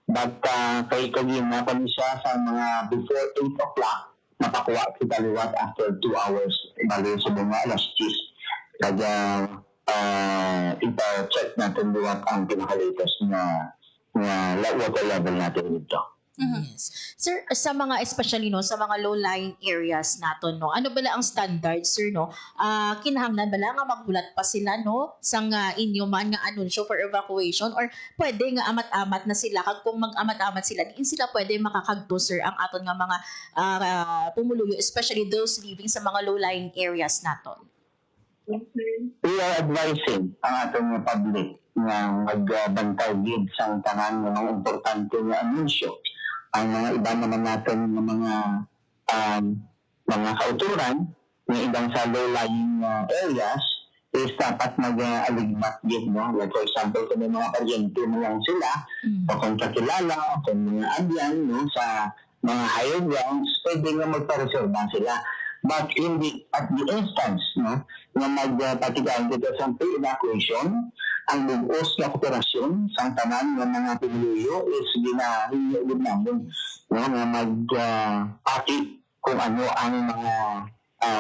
But kay Kagina pa siya sa mga before 8 o'clock, napakuha kita liwat after 2 hours. Bali sa mga alas 10. Kaya ipa-check natin buwat ang pinaka-latest na water level natin dito. Yes. Sir, sa mga especially no, sa mga low-lying areas naton no, ano bala ang standards sir no? Kinahanglan bala nga magbulat pa sila no sa nga inyo man nga anunsyo for evacuation or pwede nga amat-amat na sila kag kung mag-amat-amat sila diin sila pwede makakagto sir ang aton nga mga pumuluyo especially those living sa mga low-lying areas naton. We are advising ang ating public na magbantay gid sa tanan ng mga importante nga anunsyo. Ang mga iba naman natin ng mga kauturan ng ibang sa low-lying areas is dapat mag-aligmat din. No? Like for example, kung may mga paryente mo lang sila o kung kakilala o kung mga abyan no, sa mga higher grounds, pwede nga magpa-reserva sila. But in at the instance no, na magpatigaan dito sa pre-evacuation, ang lubos na kooperasyon sa tanan ng mga pinuluyo is ginahinulog namin no, na mag-pati kung ano ang mga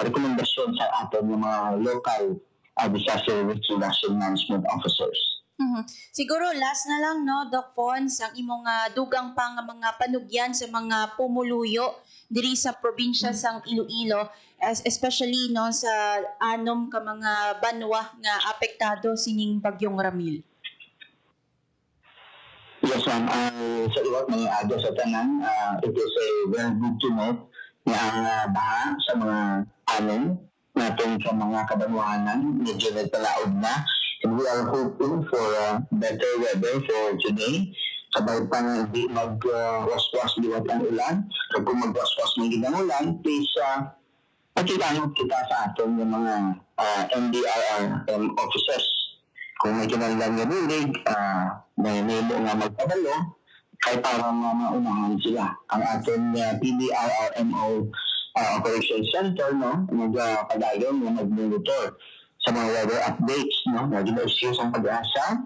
rekomendasyon sa atin ng mga local disaster risk reduction management officers. Siguro last na lang no, Doc Fons, ang imong dugang pang mga panugyan sa mga pumuluyo diri sa probinsya sang Iloilo, especially no sa anom ka mga banwa nga apektado sining bagyong Ramil. Yes, ma'am. Sa iwat mga aga sa tanan, it is a very good to note na ang baha sa mga anom natin sa mga kabanwanan, medyo nagpalaod na. And we are hoping for better weather for today. Sabay pa nga hindi mag-waswas liwat ang ulan. Kapag mag-waswas ng gitang ulan, please pakilangot kita sa atin yung mga NDRRM officers. Kung may kinalang yung bulig, may nilo nga magpabalo, kaya para maunahan sila. Ang ating PDRRMO Operations Center, no, nagpadayon na mag-monitor sa mga weather updates, no, na gina-excuse ang pag-asa.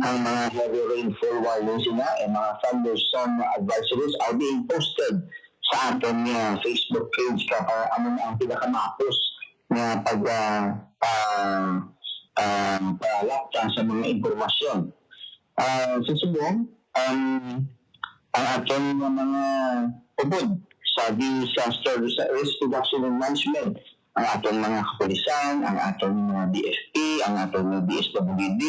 Ang mga heavy rainfall warnings sila and mga thunderstorm advisories are being posted sa ating Facebook page para ano na ang pinakamapos na palakta sa mga impormasyon. Susubong, ang ating mga ubod sa disaster risk reduction and management, ang ating mga kapulisan, ang ating mga DFP, ang ating DSWD,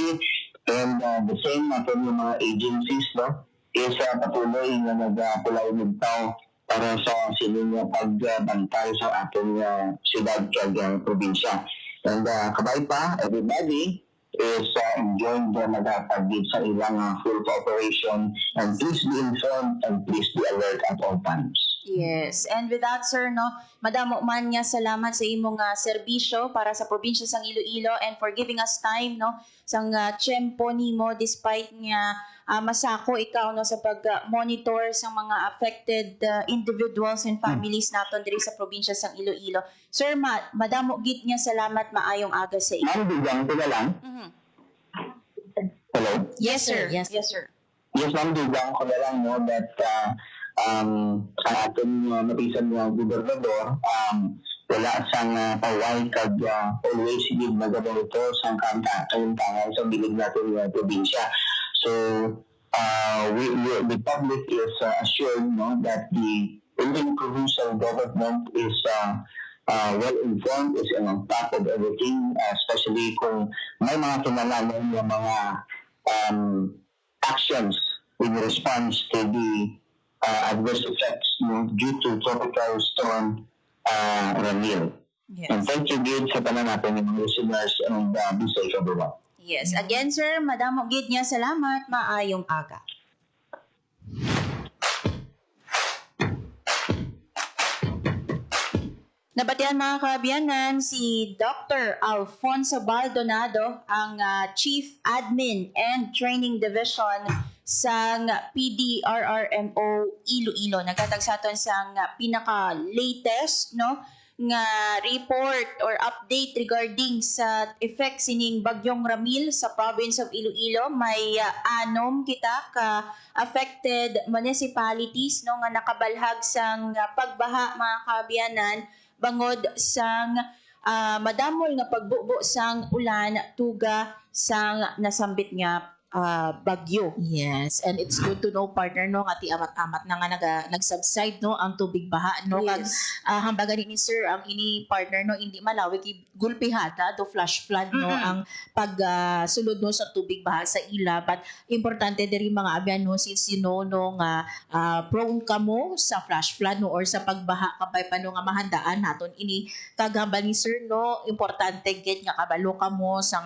and the same ating mga agencies no, is patuloy na nagpulay nagtaw para sa sining pagbantay sa ating siyudad kag probinsya. And kabay pa, everybody is enjoying the nagapagid sa ilang full cooperation, and please be informed and please be alert at all times. Yes. And with that, sir, no, madamo man nga salamat sa imong serbisyo para sa probinsya sang Iloilo and for giving us time, no, sang tiyempo nimo despite nga masako ikaw no sa pag-monitor sa mga affected individuals and families naton diri sa probinsya sang Iloilo. Sir, madamo gid nga salamat, maayong aga sa iyo. Ma'am, dugang ko na lang. Hello? Yes, sir. Yes, sir. Yes, ma'am, dugang ko na lang no, that ang ating napisan ng gobernador, wala sang paway kag always give magabalito sang kayuntangan sa bilig natin probinsya. So, the public is assured no, that the Indian provincial government is well informed, is on top of everything, especially kung may mga kinalaman ng mga actions in response to the adverse effects due to tropical storm Ramil. Yes. And thank you again sa tanan natin ng mga listeners and be safe everyone. Yes. Again, sir, madamo gid nga salamat, maayong aga. Nabatian mga kabiyanan si Dr. Alfonso Baldonado, ang Chief Admin and Training Division sa PDRRMO Iloilo. Nagkatagsaton sa pinaka-latest no, nga report or update regarding sa effect sining bagyong Ramil sa province of Iloilo. May anom kita ka affected municipalities no, nga nakabalhag sang pagbaha mga kabiyanan bangod sang madamol nga pagbubo sang ulan tuga sang nasambit nga bagyo. Yes, and it's good to know, partner, no, nga ti amat-amat na nga nag-subside, no, ang tubig baha, no, kag hambaga ni sir, ang ini partner, no, hindi malawig gulpihada do flash flood, no, ang pagsulod, no, sa tubig baha sa ila, but importante diri mga abyan, no, since you know, no, nga prone ka mo sa flash flood, no, or sa pagbaha kapay pa, no, nga mahandaan naton ini kaghambal ni sir, no, importante get nga kabalo ka mo sa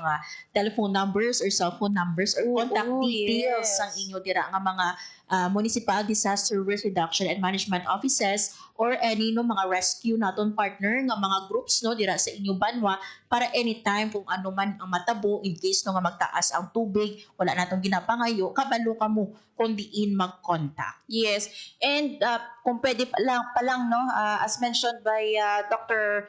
telephone numbers or cellphone numbers or contact details ang inyo dira nga mga municipal disaster risk reduction and management offices or any no mga rescue naton partner nga mga groups no dira sa inyo banwa para anytime kung ano man ang matabo in case no nga magtaas ang tubig wala natong ginapangayo kabalo ka mo kung diin mag-contact. Yes, and kung pwede pa lang no as mentioned by Dr.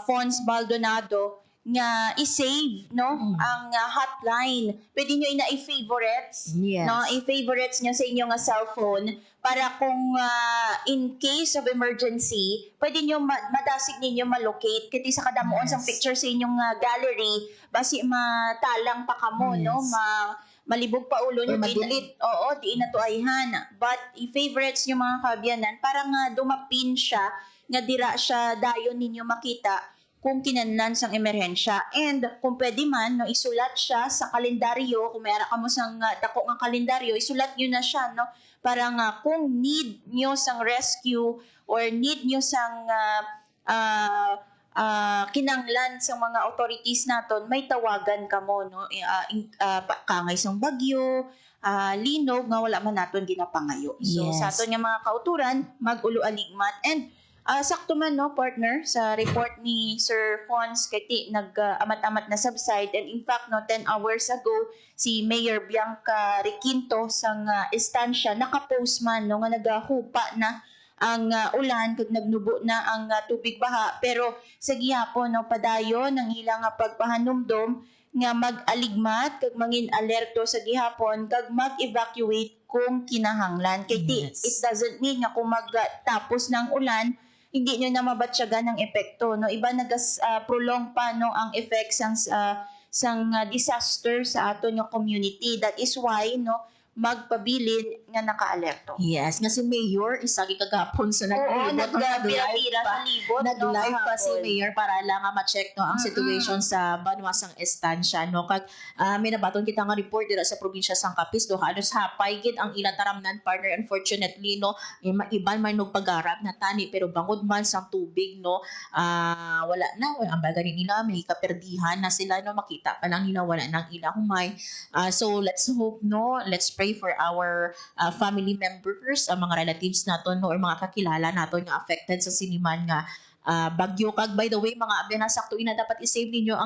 Fons Maldonado nga i-save no ang hotline. Pwede niyo i-favorites no i-favorites niyo sa inyo nga cellphone para kung in case of emergency pwede niyo madasig ninyo malocate kiti sa kadamuon sang picture sa inyong gallery basi matalang pa kamo no malibog pa ulo niyo delete di na to ayhan but i-favorites niyo mga kabyanan para nga dumapin siya nga dira siya dayon ninyo makita kung kinahanglan sang emerhensya. And kung pwede man, no, isulat siya sa kalendaryo, kung mayara ka mo sang dako nga kalendaryo, isulat nyo na siya, no? Para nga kung need nyo sang rescue or need nyo sang kinanglan sa mga authorities naton, may tawagan ka mo, no? Kangay sang bagyo, linog, nga wala man naton ginapangayo. So, sa aton nga mga kauturan, mag-ulo aligmat. And sakto man no partner sa report ni Sir Fons kay nag-amat-amat na subside and in fact no 10 hours ago si Mayor Bianca Requinto sang estansya naka-post man no nga nagahupa na ang ulan kag nagnubo na ang tubig baha pero sa gihapon no padayon ang ilang pagpahanumdom nga mag-aligmat kag mangin alerto sa gihapon kag mag-evacuate kung kinahanglan kay it doesn't mean nga kung magtapos ng ulan hindi nyo na mabatsyagan ng epekto no iba prolong pa no ang effects sang disaster sa aton nga community. That is why no magpabilin nga naka-alerto. Yes, nga si Mayor isagi kagapon sa nag-live pa si Mayor para lang ma-check no ang situation sa banwasang estansya no kag may nabaton kita nga report dira sa probinsya sang Capiz do halos hapay gid ang ilang taramnan partner unfortunately no iban man og pagarab na tani pero bangod man sang tubig no wala na ang baga nila may kaperdihan na sila no makita pa lang nila wala nang ila humay so let's hope no let's pray for our family members, mga relatives naton no, or mga kakilala naton nga affected sa siniman nga bagyo kag by the way mga abyan sakto ina dapat i-save ninyo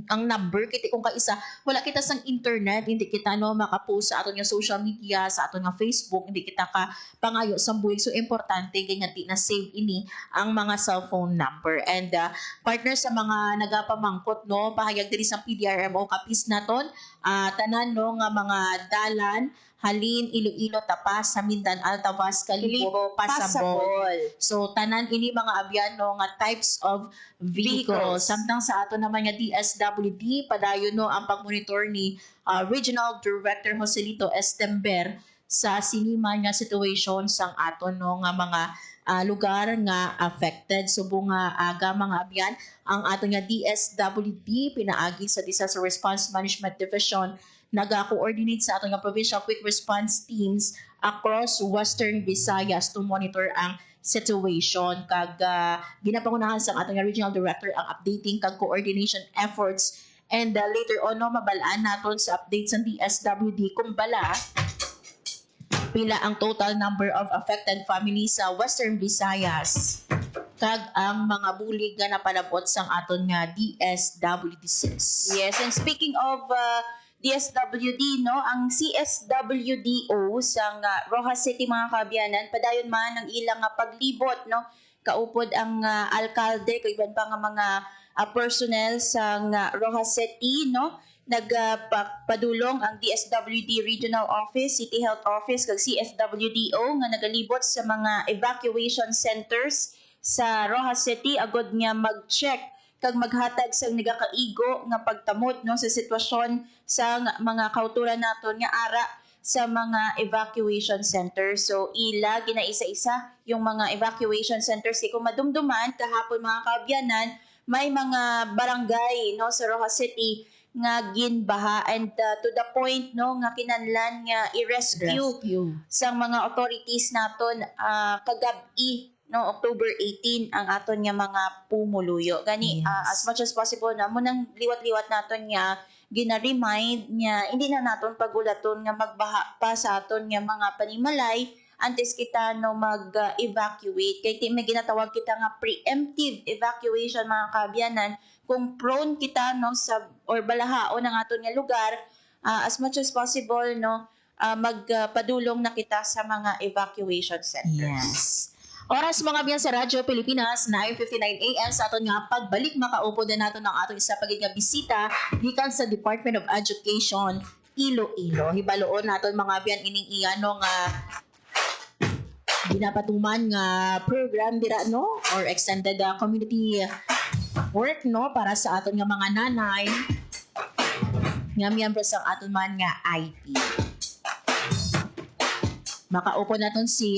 ang number kiti kung kaisa wala kita sang internet hindi kita no maka-post sa aton nga social media sa aton nga Facebook hindi kita ka pangayo sa buhig so importante ganyan ti na save ini ang mga cellphone number and partner sa mga nagapamangkot no pahayag diri sa PDRMO Capiz naton tanan no nga mga dalan Halin, Iloilo, Tapas, Samindan, Altavas, Caliboro, Pasabol. So, tanan ini mga abyan no, nga types of vehicles. Samtang sa ato naman nga DSWD, padayon no, ang pag-monitor ni Regional Director Joselito Estember sa siniman nga situation sang ato no, nga mga lugar nga affected. So, bunga aga mga abyan, ang ato nga DSWD, pinaagi sa Disaster Response Management Division, nag-coordinate sa ating provincial quick response teams across Western Visayas to monitor ang situation. Kag ginapangunahan sa ating regional director ang updating kag coordination efforts and later on no mabalaan naton sa updates ng DSWD kung bala pila ang total number of affected families sa Western Visayas kag ang mga bulig nga napalabot sang aton nga DSWD6. Yes, and speaking of DSWD, no, ang CSWDO sa Rojas City mga kabyanan, padayon man ang ilang paglibot, no, kaupod ang alkalde, kaiban pa nga mga personnel sa Rojas City, no, nagpadulong ang DSWD Regional Office, City Health Office, kag CSWDO nga nagalibot sa mga evacuation centers sa Rojas City agod nga mag-check kag maghatag sa nagakaigo nga pagtamod no sa sitwasyon sa mga kauturan naton nga ara sa mga evacuation center. So ila ginaisa-isa yung mga evacuation centers kung madumduman kahapon mga kaabyanan, may mga barangay no sa Rojas City nga ginbaha and to the point no nga kinahanglan nga i-rescue sang mga authorities naton kagabi no October 18 ang aton nga mga pumuluyo gani as much as possible na mo nang liwat-liwat naton nga gina-remind niya hindi na naton pagulaton nga magbaha pa sa aton nga mga panimalay antes kita no mag-evacuate kay may ginatawag kita nga preemptive evacuation mga kaabyanan kung prone kita no sa or balahaon ang aton nga lugar as much as possible no magpadulong na kita sa mga evacuation centers. Yes. Oras mga biyan sa Radyo Pilipinas, 9:59 AM sa aton nga pagbalik makaupo din nato ng atong isa pagig nga bisita gikan sa Department of Education Iloilo. Hibaloon naton mga biyan ining iyano nga ginapatuman nga program dira no or extended community work no para sa aton nga mga nanay nga miyembro sa aton man nga IP. Makaupo naton si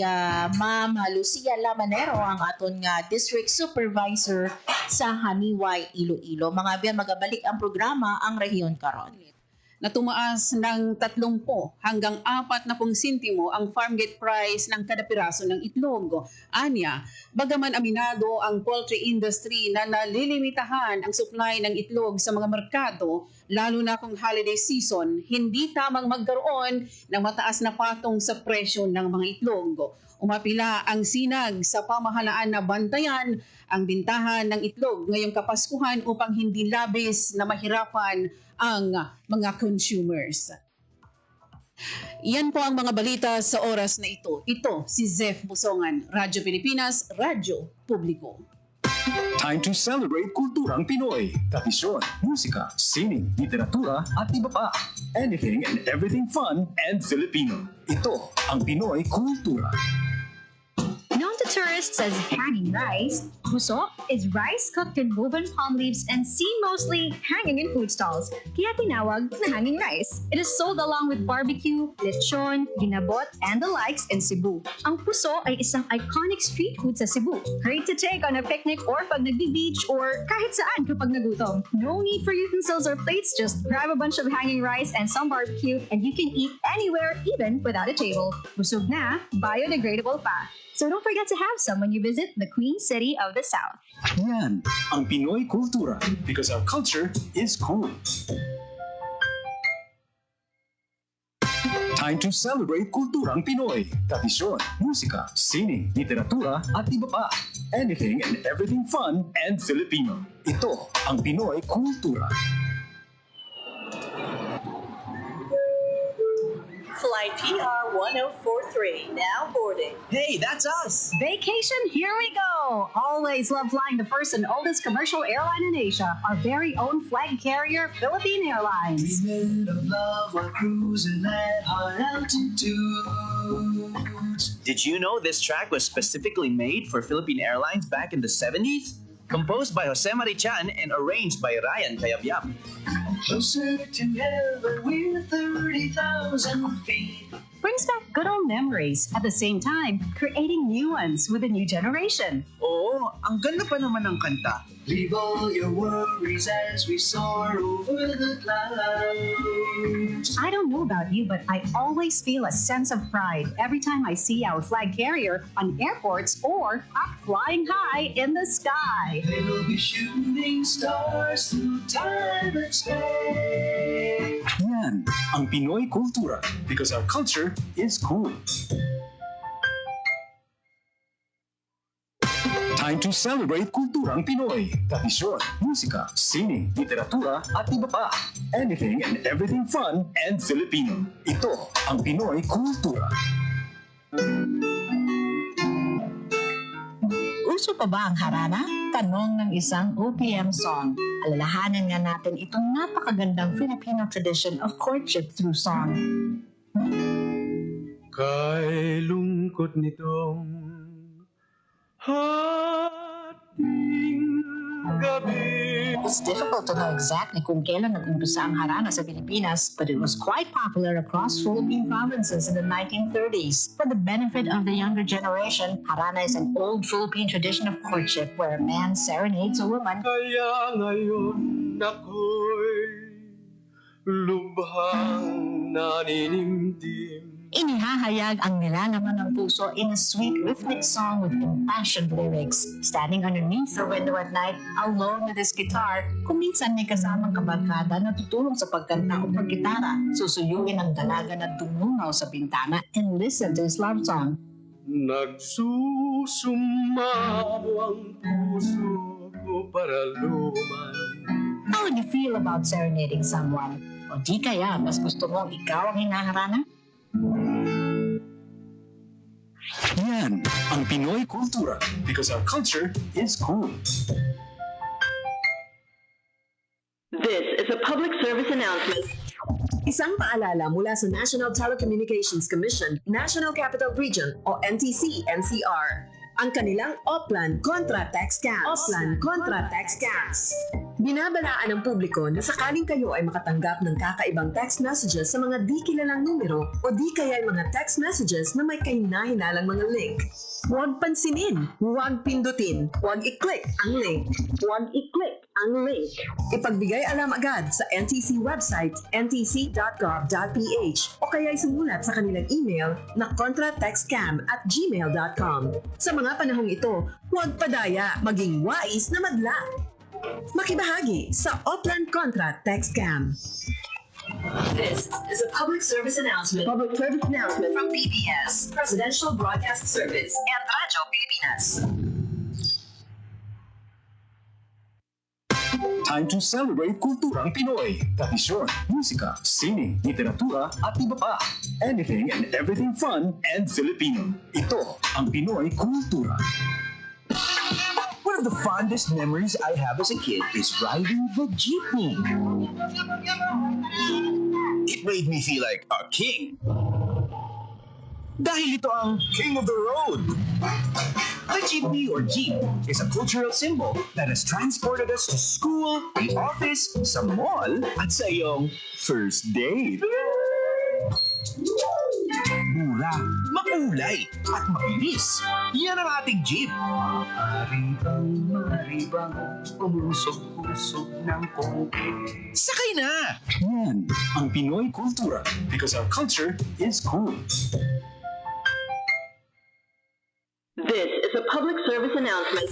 Ma'am Lucia Lamanero, ang aton nga District Supervisor sa Haniway, Iloilo. Mga biyan, magabalik ang programa ang rehiyon karon. Na tumaas ng 30 hanggang 40 sentimo ang farm gate price ng kada piraso ng itlog. Anya, bagaman aminado ang poultry industry na nalilimitahan ang supply ng itlog sa mga merkado, lalo na kung holiday season, hindi tamang magkaroon ng mataas na patong sa presyo ng mga itlog. Umapila ang sinag sa pamahalaan na bantayan ang bintahan ng itlog ngayong Kapaskuhan upang hindi labis na mahirapan ang mga consumers. Yan po ang mga balita sa oras na ito. Ito si Zef Busongan, Radyo Pilipinas, Radyo Publiko. Time to celebrate kulturang Pinoy. Tradisyon, musika, sining, literatura at iba pa. Anything and everything fun and Filipino. Ito ang Pinoy Kultura. Known to tourists as hanging rice, puso is rice cooked in woven palm leaves and seen mostly hanging in food stalls, kaya tinawag na hanging rice. It is sold along with barbecue, lechon, ginabot, and the likes in Cebu. Ang puso ay isang iconic street food sa Cebu. Great to take on a picnic or pag nagbi-beach or kahit saan kapag nagutom. No need for utensils or plates, just grab a bunch of hanging rice and some barbecue and you can eat anywhere, even without a table. Busog na, biodegradable pa. So don't forget to have some when you visit the Queen City of the South. Yan ang Pinoy Kultura because our culture is cool. Time to celebrate kulturang Pinoy. Tradisyon, musika, sining, literatura at iba pa. Anything and everything fun and Filipino. Ito ang Pinoy Kultura. Flight PR 1043, now boarding. Hey, that's us. Vacation, here we go. Always love flying the first and oldest commercial airline in Asia, our very own flag carrier, Philippine Airlines. We made of love while cruising at high altitudes. Did you know this track was specifically made for Philippine Airlines back in the 70s? Composed by Jose Marichan and arranged by Ryan Cayabyab. Closer to heaven, we're 30,000 feet. Brings back good old memories, at the same time, creating new ones with a new generation. Oo, ang ganda pa naman ng kanta. Leave all your worries as we soar over the clouds. I don't know about you, but I always feel a sense of pride every time I see our flag carrier on airports or up flying high in the sky. We'll be shooting stars through time and space. Yan ang Pinoy Kultura because our culture is cool. Time to celebrate kulturang Pinoy. Tradisyon, musika, sining, literatura at iba pa. Anything and everything fun and Filipino. Ito ang Pinoy Kultura. Uso pa ba ang harana? Tanong ng isang OPM song. Alalahanan nga natin itong napakagandang Filipino tradition of courtship through song. Kay lungkot nitong hating It's difficult to know exactly kung kailan nag-umpisa ang harana sa Pilipinas, but it was quite popular across Philippine provinces in the 1930s. For the benefit of the younger generation, harana is an old Philippine tradition of courtship where a man serenades a woman. Kaya ngayon ako'y lubhang naninimdim. Inihahayag ang nilalaman ng puso in a sweet rhythmic song with impassioned lyrics. Standing underneath the window at night, alone with his guitar, kung minsan may kasamang kabarkada na tutulong sa pagkanta o pagkitara, susuyuin ang dalaga na dumungaw sa bintana and listen to his love song. Nagsusumaw ang puso ko para luman. How would you feel about serenading someone? O di kaya mas gusto mong ikaw ang hinaharana? Yan ang Pinoy kultura because our culture is cool. This is a public service announcement. Isang paalala mula sa National Telecommunications Commission, National Capital Region o NTC-NCR. Ang kanilang Oplan Contra Tax Scams. Oplan Contra Tax Scams. Binabalaan ng publiko na sakaling kayo ay makatanggap ng kakaibang text messages sa mga di kilalang numero o di kaya ay mga text messages na may kahina-hinalang mga link. Huwag pansinin, huwag pindutin, huwag i-click ang link. Huwag i-click ang link. Ipagbigay alam agad sa NTC website ntc.gov.ph o kaya sumulat sa kanilang email na contratextcam@gmail.com. Sa mga panahong ito, huwag padaya, maging wais na madla. Makibahagi sa Oplan Contra Text Scam. This is a public service announcement. Public service announcement from PBS, Presidential Broadcast Service, and Radyo Pilipinas. Time to celebrate kulturang Pinoy. Tradisyon, musika, sining, literatura, at iba pa. Anything and everything fun and Filipino. Ito ang Pinoy kultura. One of the fondest memories I have as a kid is riding the jeepney. It made me feel like a king. Dahil ito ang King of the Road. The jeepney or jeep is a cultural symbol that has transported us to school, the office, sa mall, at sa iyong first date. Mura, makulay, at mabilis. Yan ang ating jeep. Maribang, umusog-usog ng konti. Sakay na! Yan ang Pinoy kultura because our culture is cool. This is a public service announcement.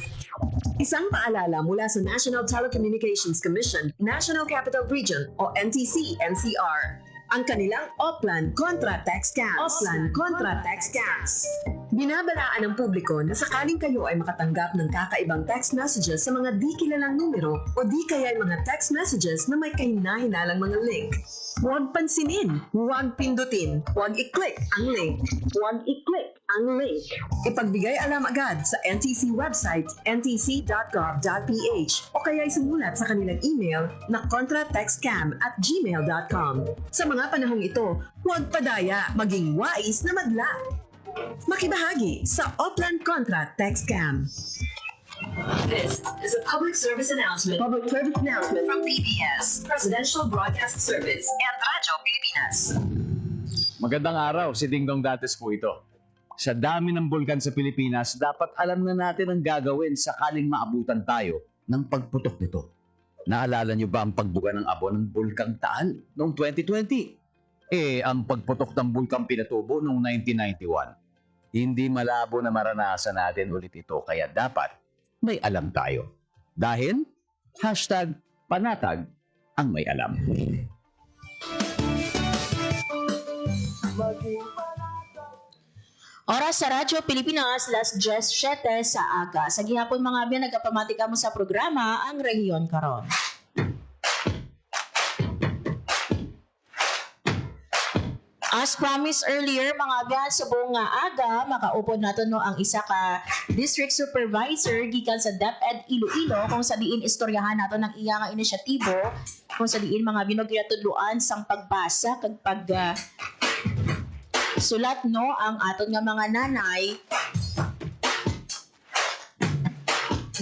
Isang paalala mula sa National Telecommunications Commission, National Capital Region o NTC-NCR. Ang kanilang Oplan Contra Tax Scams. Oplan Contra Tax Scams. Binabalaan ng publiko na sakaling kayo ay makatanggap ng kakaibang text messages sa mga di kilalang numero o di kaya ay mga text messages na may kahina-hinalang mga link. Huwag pansinin, huwag pindutin, huwag i-click ang link. Huwag i-click ang link. Ipagbigay alam agad sa NTC website ntc.gov.ph o kaya sumulat sa kanilang email na contratextcam@gmail.com. Sa mga panahong ito, huwag padaya, maging wais na madla. Makibahagi sa Oplan Contra Text Scam. This is a public service announcement. Public service announcement from PBS, Presidential Broadcast Service, and Radyo Pilipinas. Magandang araw, si Dingdong Dates po ito. Sa dami ng bulkan sa Pilipinas, dapat alam na natin ang gagawin sakaling maabutan tayo ng pagputok nito. Naalala niyo ba ang pagbuga ng abo ng Bulkang Taal noong 2020? Ang pagputok ng Bulkang Pinatubo noong 1991. Hindi malabo na maranasan natin ulit ito, kaya dapat may alam tayo. Dahil, #panatag ang may alam. Oras sa Radyo Pilipinas, las 17 sa aga. Sa gihapon mga abyan, nagkapamatika mo sa programa ang Rehiyon Karon. As promised earlier, mga abyan, sa buong aga, makaupod nato no ang isa ka district supervisor gikan sa DepEd Iloilo kung sa diin istoryahan nato ng iya nga inisyatibo kung sa diin mga binogratudluan sang pagbasa kag pag sulat no ang aton nga mga nanay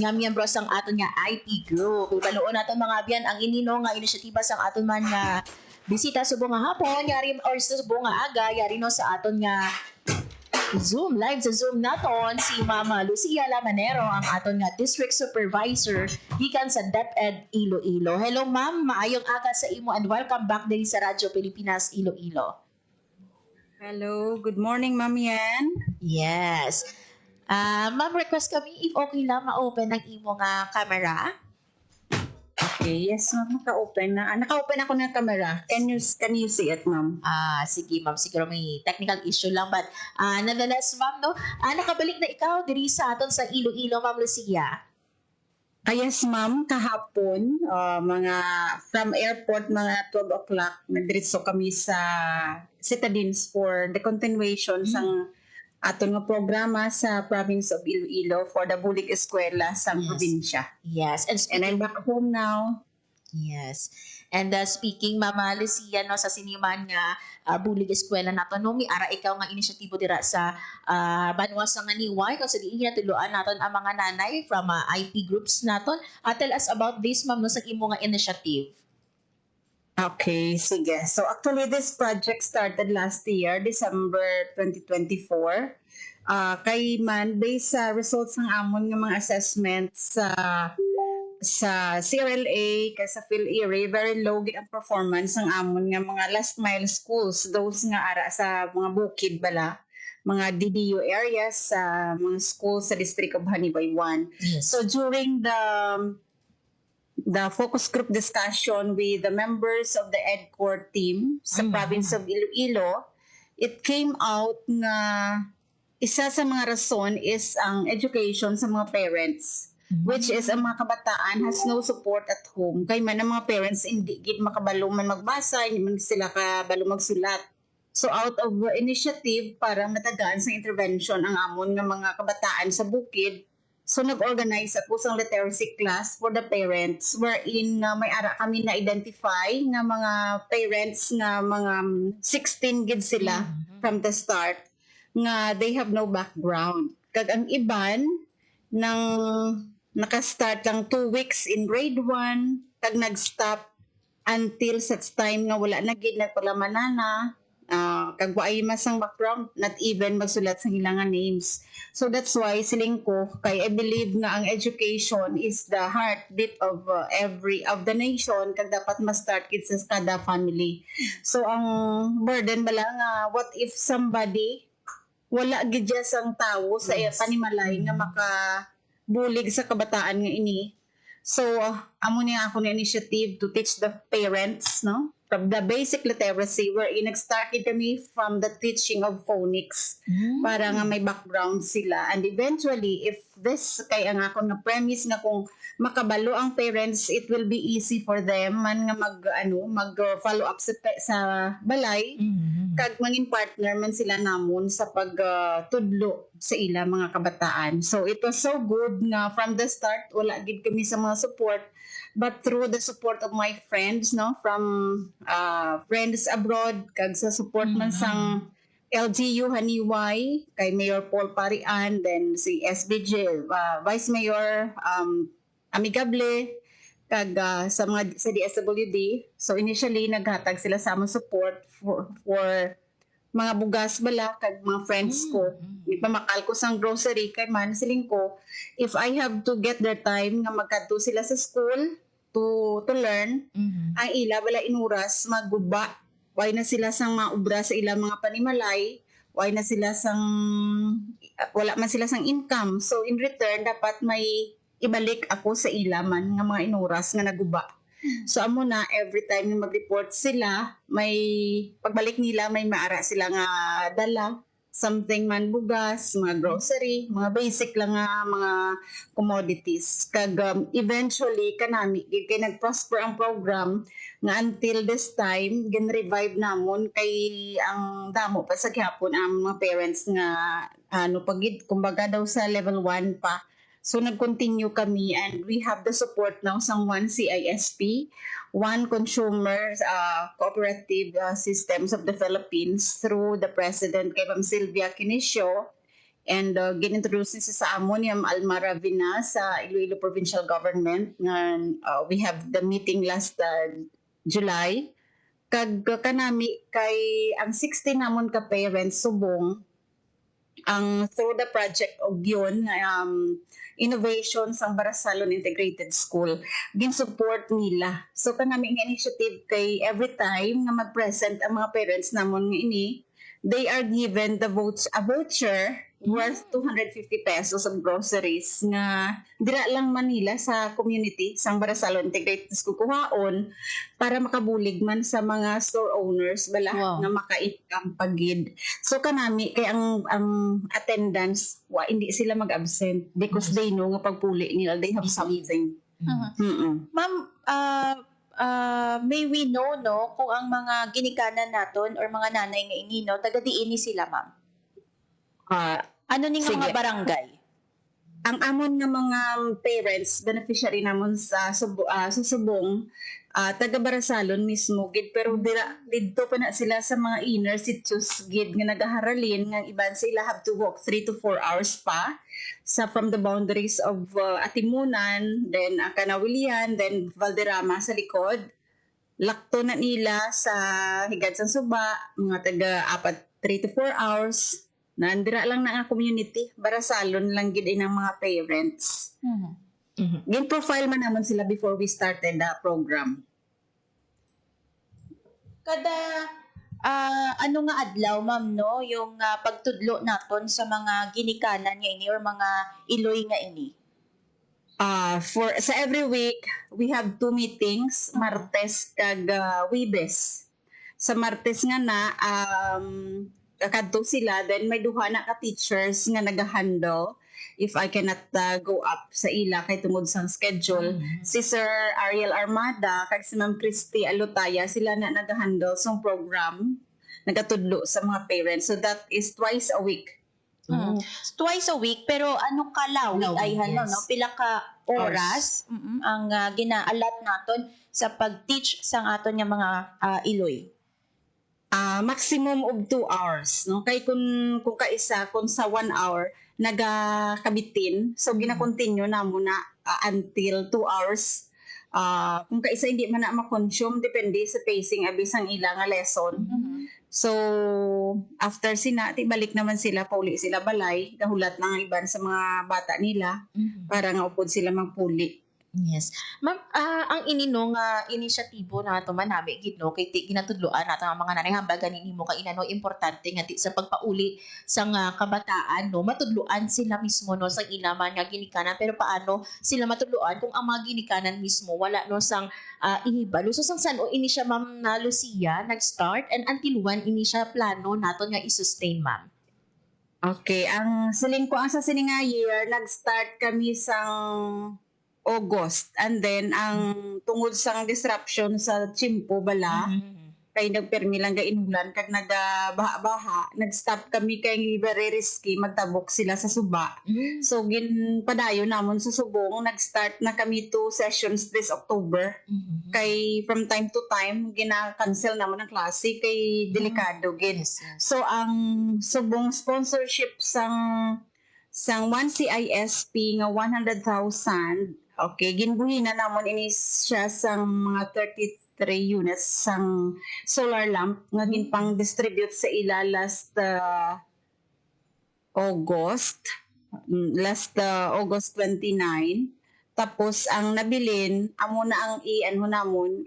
nga miyembro sang aton nga IP group. Ibaloon naton mga abyan ang inino nga inisyatiba sang aton man nga bisita subong nga hapon, yari or subong nga aga, yari no sa aton nga Zoom, live sa Zoom naton si Mama Lucia Lamanero, ang aton nga District Supervisor gikan sa DepEd Iloilo. Hello ma'am, maayong aga sa imo and welcome back din sa Radyo Pilipinas Iloilo. Hello, good morning Ma'am Yan. Yes. Ma'am, request kami if okay lang ma-open ang imo nga camera. Okay, yes ma'am, naka-open na. Naka-open ako ng camera. Can you see it, ma'am? Sige ma'am, siguro may technical issue lang but nonetheless ma'am, no, nakabalik na ikaw diri sa aton sa Iloilo, Ma'am Lucia. Yes ma'am, kahapon, mga from airport, mga 12 o'clock, nagdiretso kami sa Citadines for the continuation sang aton nga programa sa province of Iloilo for the Bulig Eskwela sa probinsya. Yes. And I'm back home now. Yes. And speaking, Mama Lucia, no, sa siniman nga Bulig Eskwela nato, no, mi ara ikaw nga inisyatibo dira sa Banwa sa Nganiway, kung sa diin natuluan naton ang mga nanay from IP groups naton. Tell us about this, Ma'am, no, sa imo nga initiative. Okay, sige. So actually, this project started last year, December 2024. Kay man, based sa results ng amon ng mga assessments sa CRLA, kay sa PhilErie, very low gid ang performance ng amon nga mga last mile schools, those nga ara sa mga bukid bala, mga DDU areas, sa mga schools sa District of Hanibay 1. So during the focus group discussion with the members of the EdCore team sa province of Iloilo, it came out na isa sa mga rason is ang education sa mga parents, which is ang mga kabataan has no support at home. Kaya man ang mga parents hindi gid makabalo man magbasa, hindi man sila kabalo magsulat. So out of initiative para matagaan sa intervention ang amon nga mga kabataan sa bukid, so nag-organize ako sa literacy class for the parents wherein may ara kami na identify nga mga parents nga mga 16 gid sila from the start nga they have no background. Kag ang iban nang naka-start lang 2 weeks in grade 1 kag nag-stop until such time nga wala na gid nagpalamanana. Kag waay masang background, not even magsulat sa ilang names. So that's why siling ko kay I believe nga ang education is the heartbeat of of the nation, kag dapat ma-start kit sa kada family. So ang burden bala nga what if somebody wala gid sang tawo sa panimalay nga makabulig sa kabataan nga ini. So amo niya ako na initiative to teach the parents, no, from the basic literacy wherein nag-started kami from the teaching of phonics para nga may background sila. And eventually, if this kay ang akong na premise nga kung makabalo ang parents, it will be easy for them man nga mag follow up sa balay, kag mangin partner man sila namon sa pagtudlo sa ila mga kabataan. So it was so good nga from the start wala gid kami sa mga support, but through the support of my friends, no, from friends abroad, kag sa support man sang LGU Haniway, kay Mayor Paul Parian, then si SBJ, Vice Mayor Amigable, kag sa mga sa DSWD. So initially naghatag sila sa among support for mga bugas bala kag mga friends ko. Ipamakal ko sang grocery kay man siling ko if I have to get their time nga magkadto sila sa school to learn, ang ila bala inuras magguba. Why na sila sang maubra sa ilang mga panimalay, why na sila sang wala man sila sang income. So in return dapat may ibalik ako sa ila man nga mga inuras nga naguba. So amo na every time nga mag-report sila, may pagbalik nila may maara sila nga dala something man bugas, mga grocery, mga basic lang nga mga commodities. Kag eventually kanami kay nag-prosper ang program nga until this time gin-revive namon kay ang damo pa sa gihapon ang mga parents nga pagid kumbaga daw sa level 1 pa. So nag-continue kami and we have the support now sa one CISP, one Consumer Cooperative Systems of the Philippines through the President kay Ma'am Sylvia Quinicio And ginintroduce niya sa amon yung Almara Vina sa Iloilo Provincial Government nga we have the meeting last July. Kag kanami kay ang 16 namon ka parents subong ang through the project og yun innovation sa Barasalon Integrated School gin-support nila. So kanami nga initiative kay every time nga mag-present ang mga parents namon nga ini, they are given a voucher worth 250 pesos of groceries nga dira lang Manila sa community sang Barasalon Integrated School kuhaon para makabulig man sa mga store owners bala nga maka-income pagid. So kanami kay ang attendance hindi sila mag-absent because they know nga pagpuli nila they have something. Ma'am, may we know no kung ang mga ginikanan naton or mga nanay nga ini no taga diini sila ma'am? Ano ning mga barangay? Ang amon nga mga parents beneficiary namon sa Subong taga Barasalon mismo gid pero didto pa na sila sa mga inner sitios gid nga nagaharalin nga iban sila have to walk 3 to 4 hours pa from the boundaries of Atimunan, then Kanawilian, then Valderrama sa likod. Lakto na nila sa higad sa Suba, mga taga 3 to 4 hours. Nandira lang na nga community, Barasalon lang gid ang mga parents. Gin-profile man naman sila before we started the program. Kada ano nga adlaw ma'am no yung pagtudlo naton sa mga ginikanan nga ini or mga iloy nga ini? Sa every week we have 2 meetings, Martes kag Huwebes. Sa Martes nga na kadto sila, then may duha na ka teachers nga nagahandle if I cannot go up sa ila kay tungod sang schedule. Si Sir Ariel Armada kag si Ma'am Christy Alutaya sila na nagahandle sa program nagatudlo sa mga parents. So that is twice a week. Twice a week pero ano ka lawig ay no pila ka oras ang ginaalat naton sa pag-teach sang aton nga mga iloy? Maximum of 2 hours no kay kung kaisa kung sa 1 hour nagakabitin so gina-continue na muna until 2 hours. Kung kaisa hindi man na ma-consume depende sa pacing abis ang ilang lesson. So after sinati balik naman sila pauli sila balay gahulat lang ang iban sa mga bata nila para nga upod sila magpuli. Yes. Ma'am, ang ininong inisyatibo na ito manami, gid no, kay ginatudloan nato ang mga nanay hamba ganin mo kay inano importante nga sa pagpauli sa kabataan no, matudloan sila mismo no sa ilaman nga ginikanan pero paano sila matudloan kung ang mga ginikanan mismo wala no sang inibalo. So sang sano ini siya ma'am na Lucia nag-start and until when ini siya plano naton nga i-sustain ma'am? Okay, ang siling ko ang sa sining nga year nag-start kami sang August and then ang tungod sang disruption sa Chimpo bala kay nagpermi lang ga inulan kag nagabaha-baha nag-stop kami kay very risky magtabok sila sa Suba. So ginpadayon namon sa Subong nag-start na kami 2 sessions this October. Kay from time to time gina-cancel namon ang klase kay delikado gid. So ang Subong sponsorship sang 1 CISP nga 100,000. Okay, ginbuhin na namon ini siya sang mga 33 units sang solar lamp nga ginpang distribute sa ila last August 29. Tapos ang nabilin amo na ang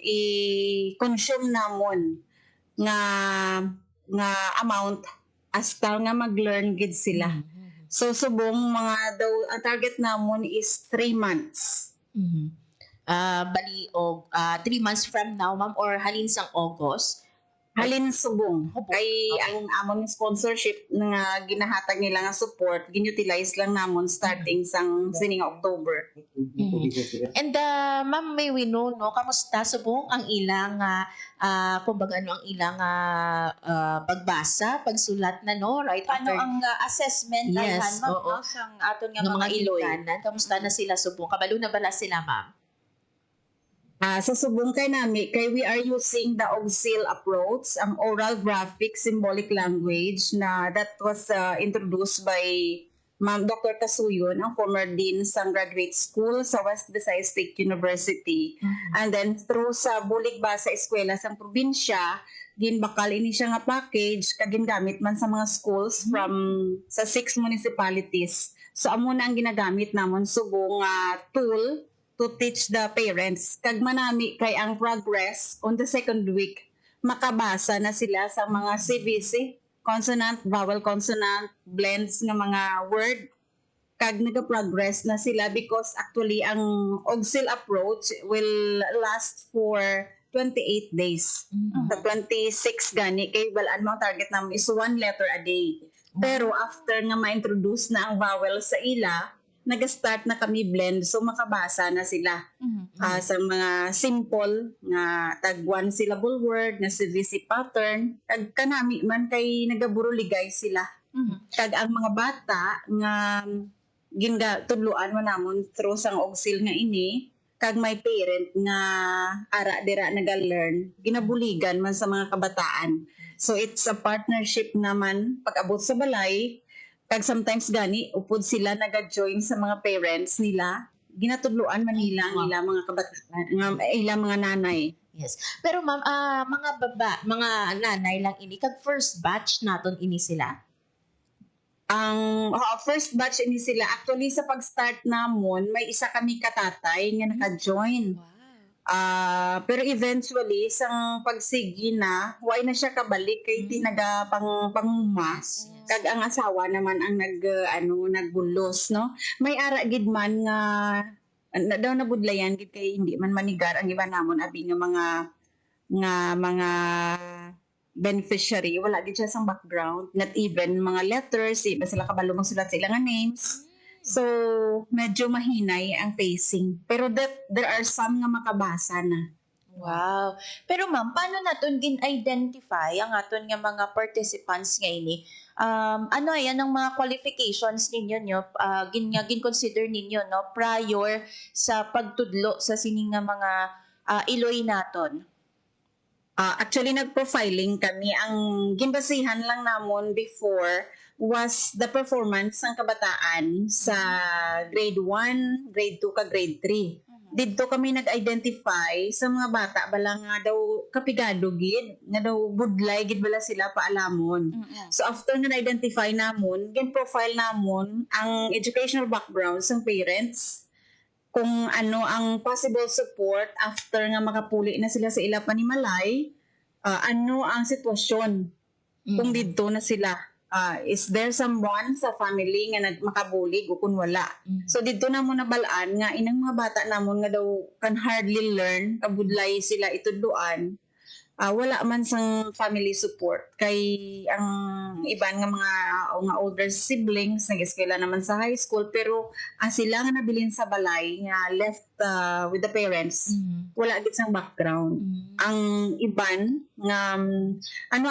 i-consume namon nga amount hasta nga mag-learn gid sila. So subong ang target namon is 3 months. Bali og 3 months from now ma'am or halin sang August? Halin Subong. Kay ang amon sponsorship nga ginahatag nila nga support ginutilize lang namon starting sang sining October. And ma'am may we know no kamusta subong ang ilang kumbaga ano ang ilang pagbasa, pagsulat na no right Paano after ang assessment ay Yes, ma'am oo. no sang aton nga ng mga iloy? ginikanan, kamusta na sila subong? Kabalo na bala sila ma'am? Sa subong kay nami, kay we are using the OGSIL approach, ang oral graphic symbolic language na that was introduced by Ma'am Dr. Kasuyon, ang former dean sa graduate school sa West Visayas State University. And then through sa bulig ba sa eskwela sa probinsya, ginbakal ini siya nga package kagin gamit man sa mga schools from sa 6 municipalities. So amo na ang ginagamit namon subong tool to teach the parents. Kag manami kay ang progress on the second week, makabasa na sila sa mga CVC, consonant, vowel, consonant, blends ng mga word. Kag naga-progress na sila because actually ang OGSIL approach will last for 28 days. Sa 26 gani, kay balaan mo target namin is 1 letter a day. Pero after nga ma-introduce na ang vowel sa ila, nag-start na kami blend, so makabasa na sila sa mga simple nga tag one syllable word na CVC pattern. Kag kanami man kay nagaburuligay sila. Kag ang mga bata nga tudluan man namon through sang OGSIL nga ini, kag may parent nga ara dira naga-learn, ginabuligan man sa mga kabataan. So it's a partnership naman pag-abot sa balay. Kag sometimes gani upod sila naga-join sa mga parents nila, ginatudluan man nila ang ila mga kabataan, ila mga nanay. Yes. Pero ma'am, mga nanay lang ini kag first batch naton ini sila. Ang first batch ini sila actually sa pag-start namon may isa kami katatay nga naka-join. Pero eventually sang pagsigi na way na siya kabalik kay tinaga pangumas. Kag ang asawa naman ang nagbulos, no. May ara gid man nga daw nabudlayan gid kay hindi man manigar ang iba namon abi nga mga beneficiary, wala gid siya sang background, not even mga letters, iba sila kabalo magsulat sa ilang names. So, medyo mahinay ang pacing. Pero there are some nga makabasa na. Wow. Pero ma'am, paano naton gin-identify ang aton nga mga participants nga ini? Ano yan ang mga qualifications ninyo gin-consider ninyo no prior sa pagtudlo sa sining nga mga iloy naton? Actually, nag-profiling kami. Ang ginbasihan lang namon before was the performance ng kabataan sa grade 1, grade 2, ka grade 3. Dito kami nag-identify sa mga bata bala nga daw kapigado gid, nga daw budlay gid bala sila paalamon. So after na identify namon, gin-profile namon ang educational background ng parents, kung ano ang possible support after nga makapuli na sila sa ila panimalay, ano ang sitwasyon kung dito na sila. Is there someone sa family nga nagmakabulig o kung wala? So dito na mo nabalaan nga inang mga bata namon nga daw can hardly learn, kabudlay sila itudluan. Wala man sang family support kay ang iban nga mga older siblings nag-eskwela naman sa high school pero sila nga nabilin sa balay nga left with the parents, wala gid sang background. Ang iban nga ang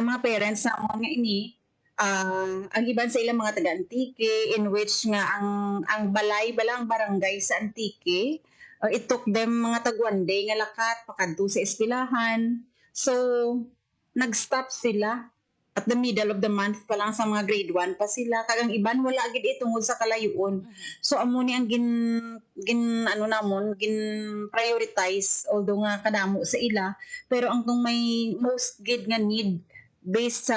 mga parents namon nga ini ang iban sa ilang mga taga-Antique, in which nga ang balay balang barangay sa Antique, it took them mga tag-1 day nga lakat pakadto sa eskwelahan. So nag-stop sila at the middle of the month pa lang sa mga grade 1 pa sila. Kagang iban wala gid tungod sa kalayuon. So amo ni ang gin prioritize although nga kadamo sa ila, pero ang kung may most gid nga need based sa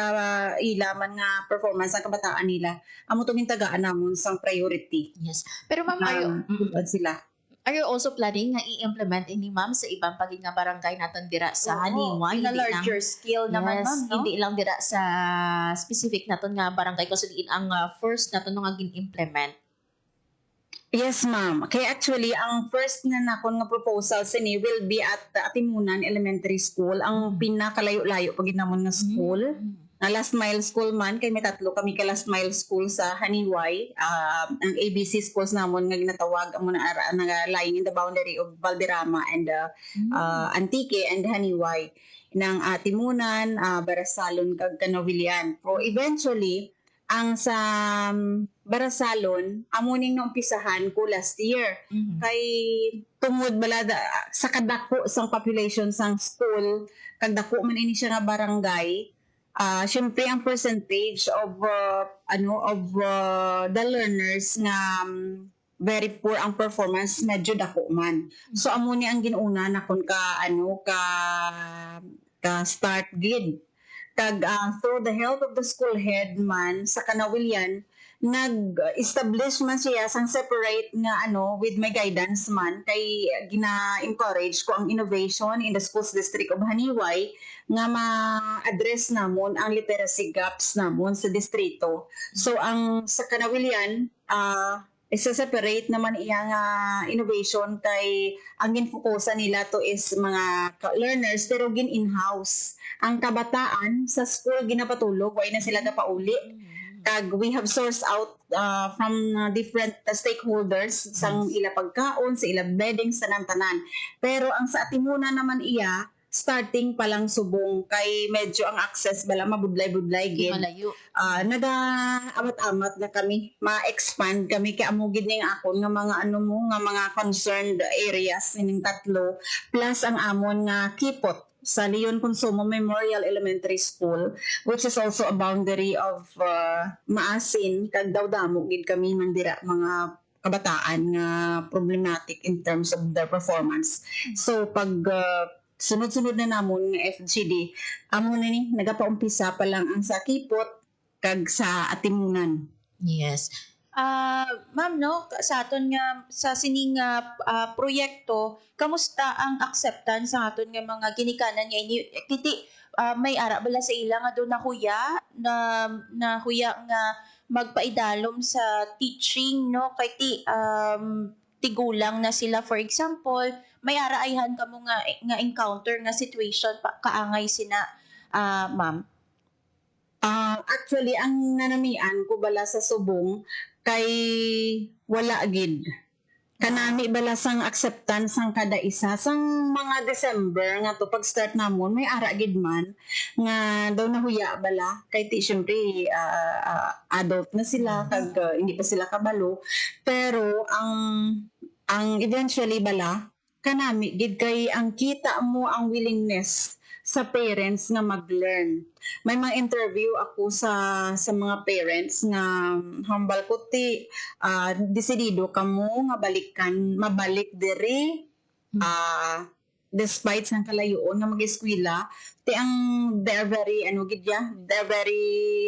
ilaman nga performance ng kabataan nila, amo tong tagaan namon sang priority. Yes. Pero ma'am, are you also planning nga i-implement ini ma'am sa ibang pagig nga barangay naton dira sa Haniway? In a larger scale naman ma'am, no? Hindi lang dira sa specific naton nga barangay kasi diin ang first naton nga gin-implement. Yes, ma'am. Kaya actually, ang first nga nakon nga proposal sini will be at Atimunan Elementary School. Ang pinakalayo-layo pag namon nga school. Last mile school man, kay may tatlo kami ka last mile school sa Haniway. Ang ABC schools namon nga ginatawag amo na ara nga lying in the boundary of Valderrama and Antique and Haniway. Nang Atimunan, Barasalon kag Canovillan. So eventually, ang sa Barasalon amo ning naumpisahan ko last year. Kay tungod bala sa kadako sang population sang school, kag dako man ini siya nga barangay, syempre ang percentage of the learners nga very poor ang performance medyo dako man. So amo ni ang ginuna na kun ka start gid. Kag through the help of the school head man sa Kanawilian, nag-establish man siya sang separate nga with my guidance man, kay gina-encourage ko ang innovation in the schools district of Haniway nga ma-address namon ang literacy gaps namon sa distrito. So ang sa Kanawilian, isa-separate naman iyang innovation, kay ang ginfokusan nila to is mga learners pero in-house. Ang kabataan sa school ginapatulog, way na sila gapauli. Kag we have sourced out from different stakeholders sang ila pagkaon, sa ila bedding, sa tanan. Pero ang sa Atimuna naman iya, starting pa lang subong, kay medyo ang access bala mabudlay-budlay gid. Naga-amat-amat na kami, ma-expand kami kay amo gid ning akon nga mga mga concerned areas ning tatlo, plus ang amon nga kipot sa Leon Consumo Memorial Elementary School, which is also a boundary of Maasin, kag Dawdamo gid kami man dira mga kabataan nga problematic in terms of their performance. So pag sunod-sunod na namon nga FGD, amo na ni nagapaumpisa pa lang ang sa Kipot kag sa Atimunan. Yes. Ma'am, sa aton nga sa sining proyekto, kamusta ang acceptance sa aton nga mga ginikanan nga ini kiti may ara bala sa ila nga do na huya nga magpaidalom sa teaching kay tigulang na sila, for example, may araayhan kamo nga encounter nga situation kaangay sina ma'am. Actually, ang nanamian ko bala sa subong kay wala gid. Kanami bala sang acceptance sang kada isa sang mga December nga to pag start namon, may ara gid man nga daw nahuya bala kay syempre adult na sila kag hindi pa sila kabalo, pero ang eventually bala kanami gid kay ang kita mo ang willingness sa parents nga mag-learn. May mga interview ako sa mga parents nga hambal ko desidido kamo nga mabalik diri despite sang kalayoon nga mag-eskwela, they're very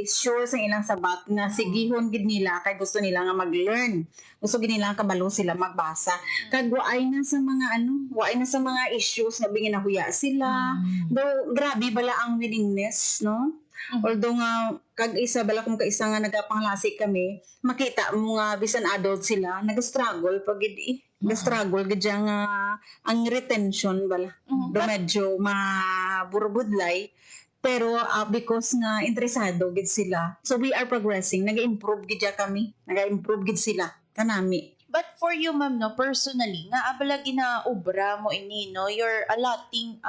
sure sa ilang sabat nga sigihon gid nila kay gusto nila nga mag-learn. Gusto gid nila kabalo sila magbasa. Kag waay na sa mga issues nga ginahuya sila. Though grabe bala ang willingness, Although nga kag isa bala kung kaisa nga nagapanglasik kami, makita mo nga bisan adult sila nag-struggle pag struggle gid nga ang retention bala. Do medyo maburbudlay, pero because nga interesado gid sila. So we are progressing, nag-improve gid kami. Nag-improve gid sila kanami. But for you, ma'am, personally, nga abala ginaobra mo ini, you're allotting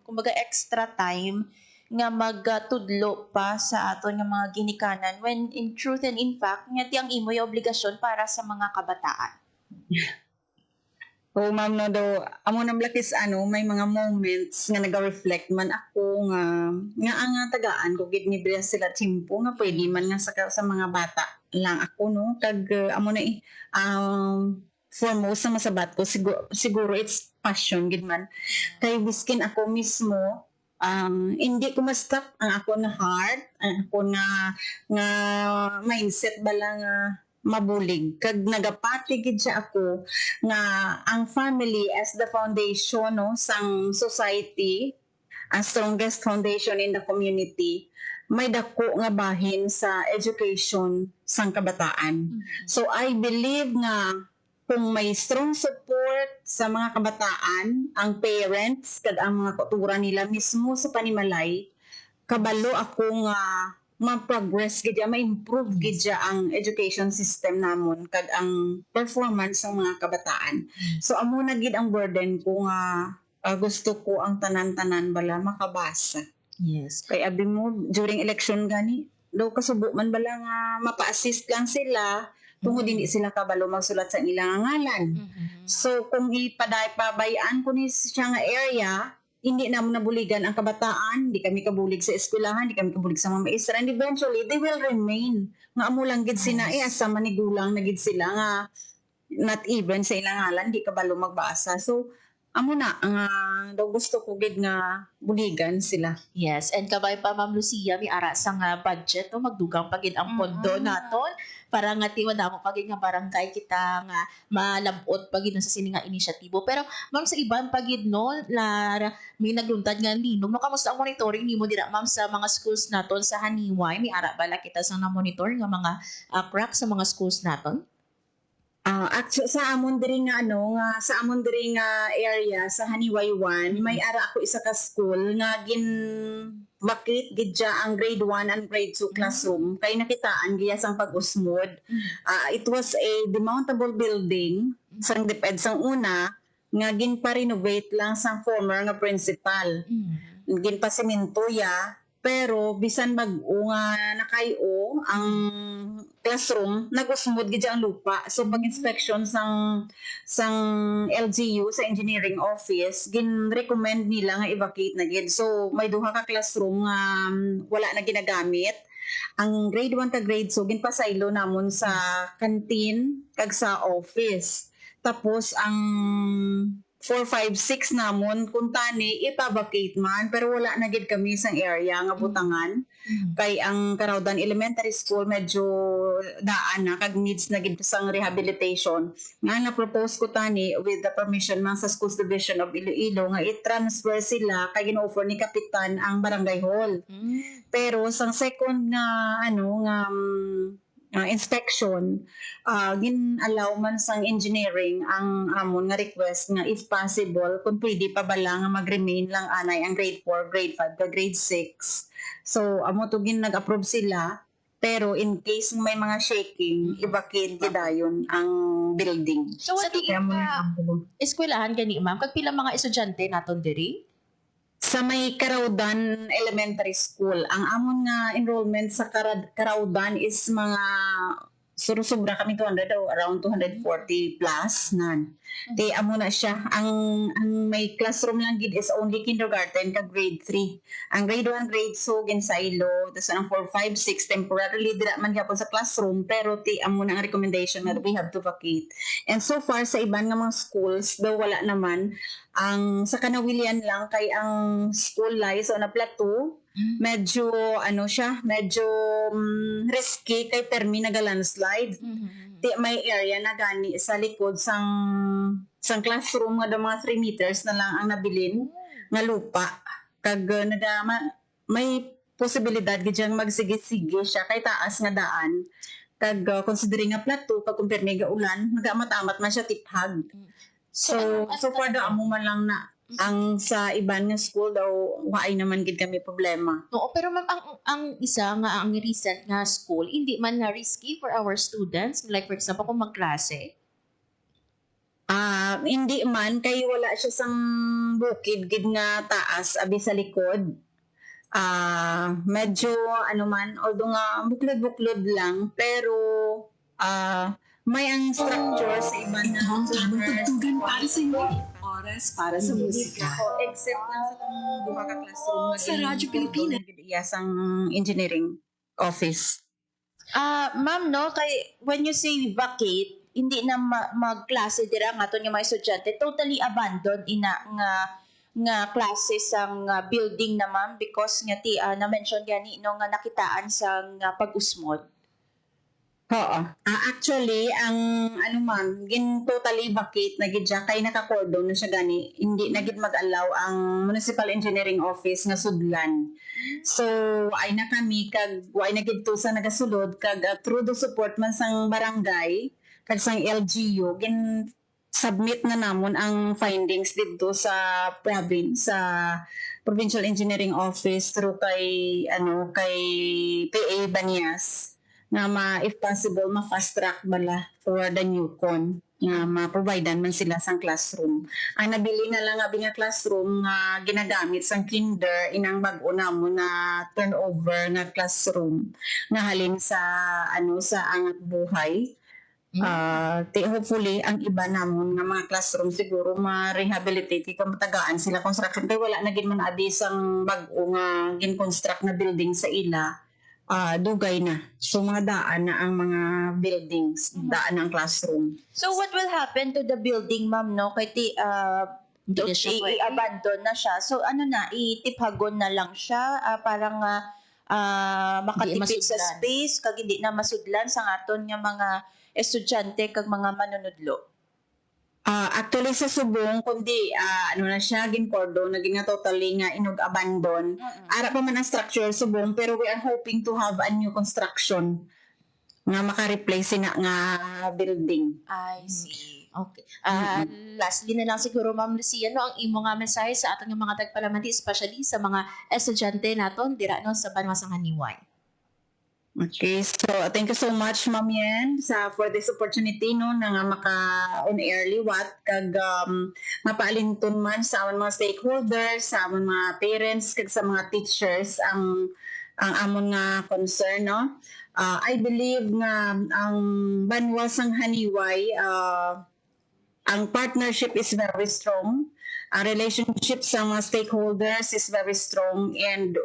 kumbaga extra time nga magtudlo pa sa aton nga mga ginikanan, when in truth and in fact nga ti ang imo yung obligasyon para sa mga kabataan. Oh, ma'am, daw amo nang lakis may mga moments nga naga-reflect man ako nga ang tagaan ko gid ni Bria sila timpo nga pwede man nga sa mga bata lang ako kag amo na foremost sa masabat ko siguro it's passion gid man kay biskin ako mismo. Hindi ko ma-stop ang ako na heart, ang ako nga mindset bala nga mabulig. Kag nagapatigid siya ako nga ang family as the foundation sang society, ang strongest foundation in the community, may dako nga bahin sa education sang kabataan. So I believe nga kung may strong support sa mga kabataan, ang parents, kag ang mga kultura nila mismo sa panimalay, kabalo ako nga ma-progress gid ma-improve gid ang education system namon kag ang performance ng mga kabataan. So amo na gid ang burden ko nga gusto ko ang tanan-tanan bala makabasa. Yes. Kay abi mo during election gani, daw kasubo man bala nga mapa-assist lang sila tungod hindi sila kabalo magsulat sa ilang ngalan. So kung pabayaan ko ni siya nga area, hindi naman nabuligan ang kabataan, hindi kami kabulig sa eskwelahan, hindi kami kabulig sa mga maestra, and eventually they will remain nga amo lang gid sina asa manigulang na gid sila nga not even sa ilang ngalan di kabalo magbasa. So amo na daw gusto ko gid nga buligan sila. Yes, and kabay pa Ma'am Lucia, may ara sa nga budget no magdugang pagid ang pondo naton para nga tiwa na mo pagid nga barangay kita nga malabot pagid sa sini nga inisyatibo. Pero ma'am sa ibang pagid no may nagluntad nga linog no kamusta ang monitoring nimo dira ma'am sa mga schools naton sa Haniway? May ara bala kita sa na monitor nga mga crack sa mga schools naton? Actually, sa amon diri nga sa amon diri nga area sa Haniway 1, may ara ako isa ka school nga bakit gidya ang grade 1 and grade 2 classroom kay nakitaan giya sang pag-usmod. It was a demountable building sang deped sang una nga ginpa-renovate lang sang former nga principal. Ginpa-semento ya, pero bisan mag-o nga nakayo ang classroom nagusmod gid ang lupa. So pag inspection sang LGU sa engineering office gin-recommend nila nga evacuate na gid. So may duha ka classroom nga wala na ginagamit. Ang grade 1 ka grade 2 ginpasaylo namon sa canteen kag sa office. Tapos ang 4, 5, 6 namon kung tani ipabakate man pero wala na gid kami sang area nga butangan kay ang Karawdan Elementary School medyo daan na kag needs na gid sang rehabilitation nga na-propose ko tani with the permission man sa Schools Division of Iloilo nga i-transfer sila kay gin-offer ni kapitan ang barangay hall. Pero sang second nga inspection, gin-allow man sang engineering ang amon nga request nga if possible kung pwede pa bala nga mag-remain lang anay ang grade 4, grade 5, ka grade 6. So amo to nag-approve sila pero in case may mga shaking, evacuate gidayon ang building. So what eskwelahan gani ma'am kag pila mga estudyante naton diri? Sa may Karawdan Elementary School. Ang amon nga enrollment sa Karawdan is mga sobra kami 200 around 240 plus nan. Di amo na siya. Ang may classroom lang gid is only kindergarten ka grade 3. Ang grade 1, grade 2 ginsaylo, tapos ang 4, 5, 6 temporarily dira man gyapon sa classroom pero ti amo na ang recommendation that we have to vacate. And so far sa iban nga mga schools daw wala naman. Ang sa Kanawilian lang kay ang school lies on a plateau. Medyo medyo risky kay permi nagalandslide. May area na gani sa likod sang classroom nga mga 3 meters na lang ang nabilin nga lupa kag may posibilidad gid yang magsige-sige siya kay taas nga daan kag considering nga plateau kag kung permi ga ulan magamat-amat man siya tiphag. So far daw amo man lang na ang sa iban nga school daw waay naman gid kami problema. Oo, pero ma'am ang isa nga ang recent nga school hindi man na risky for our students like for example kung magklase. Hindi man kay wala siya sang bukid gid nga taas abi sa likod. Medyo although nga buklod-buklod lang pero may ang structure sa iban nga para sa inyo. Oras para sa musika. Except lang sa duha ka classroom Sa Radyo Pilipinas. Sang engineering office. Ma'am, no, kay when you say vacate, hindi na magklase dira nga aton nga mga estudyante, totally abandoned ina nga klase sang building na ma'am because nga na mention gani no nga nakitaan sang pag-usmod. Oo. Actually, ang ma'am, totally vacate na gid siya kay naka-cordon na siya gani. Hindi na gid mag-allow ang Municipal Engineering Office nga sudlan. So, ay na kami kag way na gid to sa nagasulod kag through the support man sang barangay kag sang LGU submit na namon ang findings dito sa province sa Provincial Engineering Office through kay PA Banias. Nga if possible ma-fast track bala for the new con. nga ma-providean man sila sang classroom. Ang nabili na lang abi nga classroom nga ginagamit sang kinder inang bag-o namo na turnover na classroom nga halin sa sa Angat Buhay. Hopefully ang iba namon nga mga classroom siguro ma-rehabilitate kung matagaan sila construction kay wala na gid man abi sang bag-o nga gin-construct na building sa ila. Dugay na. So mga daan na ang mga buildings, daan na ang classroom. So what will happen to the building, ma'am, no? Kay i-abandon na siya. So itiphagon na lang siya parang makatipid sa space kag hindi na masudlan sa aton nga mga estudyante kag mga manunudlo. Actually sa Subong kundi na siya gin-cordon naging nga totally nga inog-abandon. Ara pa man ang structure Subong pero we are hoping to have a new construction nga maka-replace na nga building. I see. Okay. Lastly na lang siguro, Ma'am Lucia, ang imo nga mensahe sa aton nga mga tagpalamati, especially sa mga estudyante naton dira sa Banwa sang Haniway. Okay, so thank you so much, Ma'am Yen, for this opportunity na nga maka-on air liwat kag mapaalinton man sa amon mga stakeholders, sa amon mga parents kag sa mga teachers ang amon nga concern, no. I believe nga ang Banwa sang Haniway ang partnership is very strong. Ang relationship sa mga stakeholders is very strong and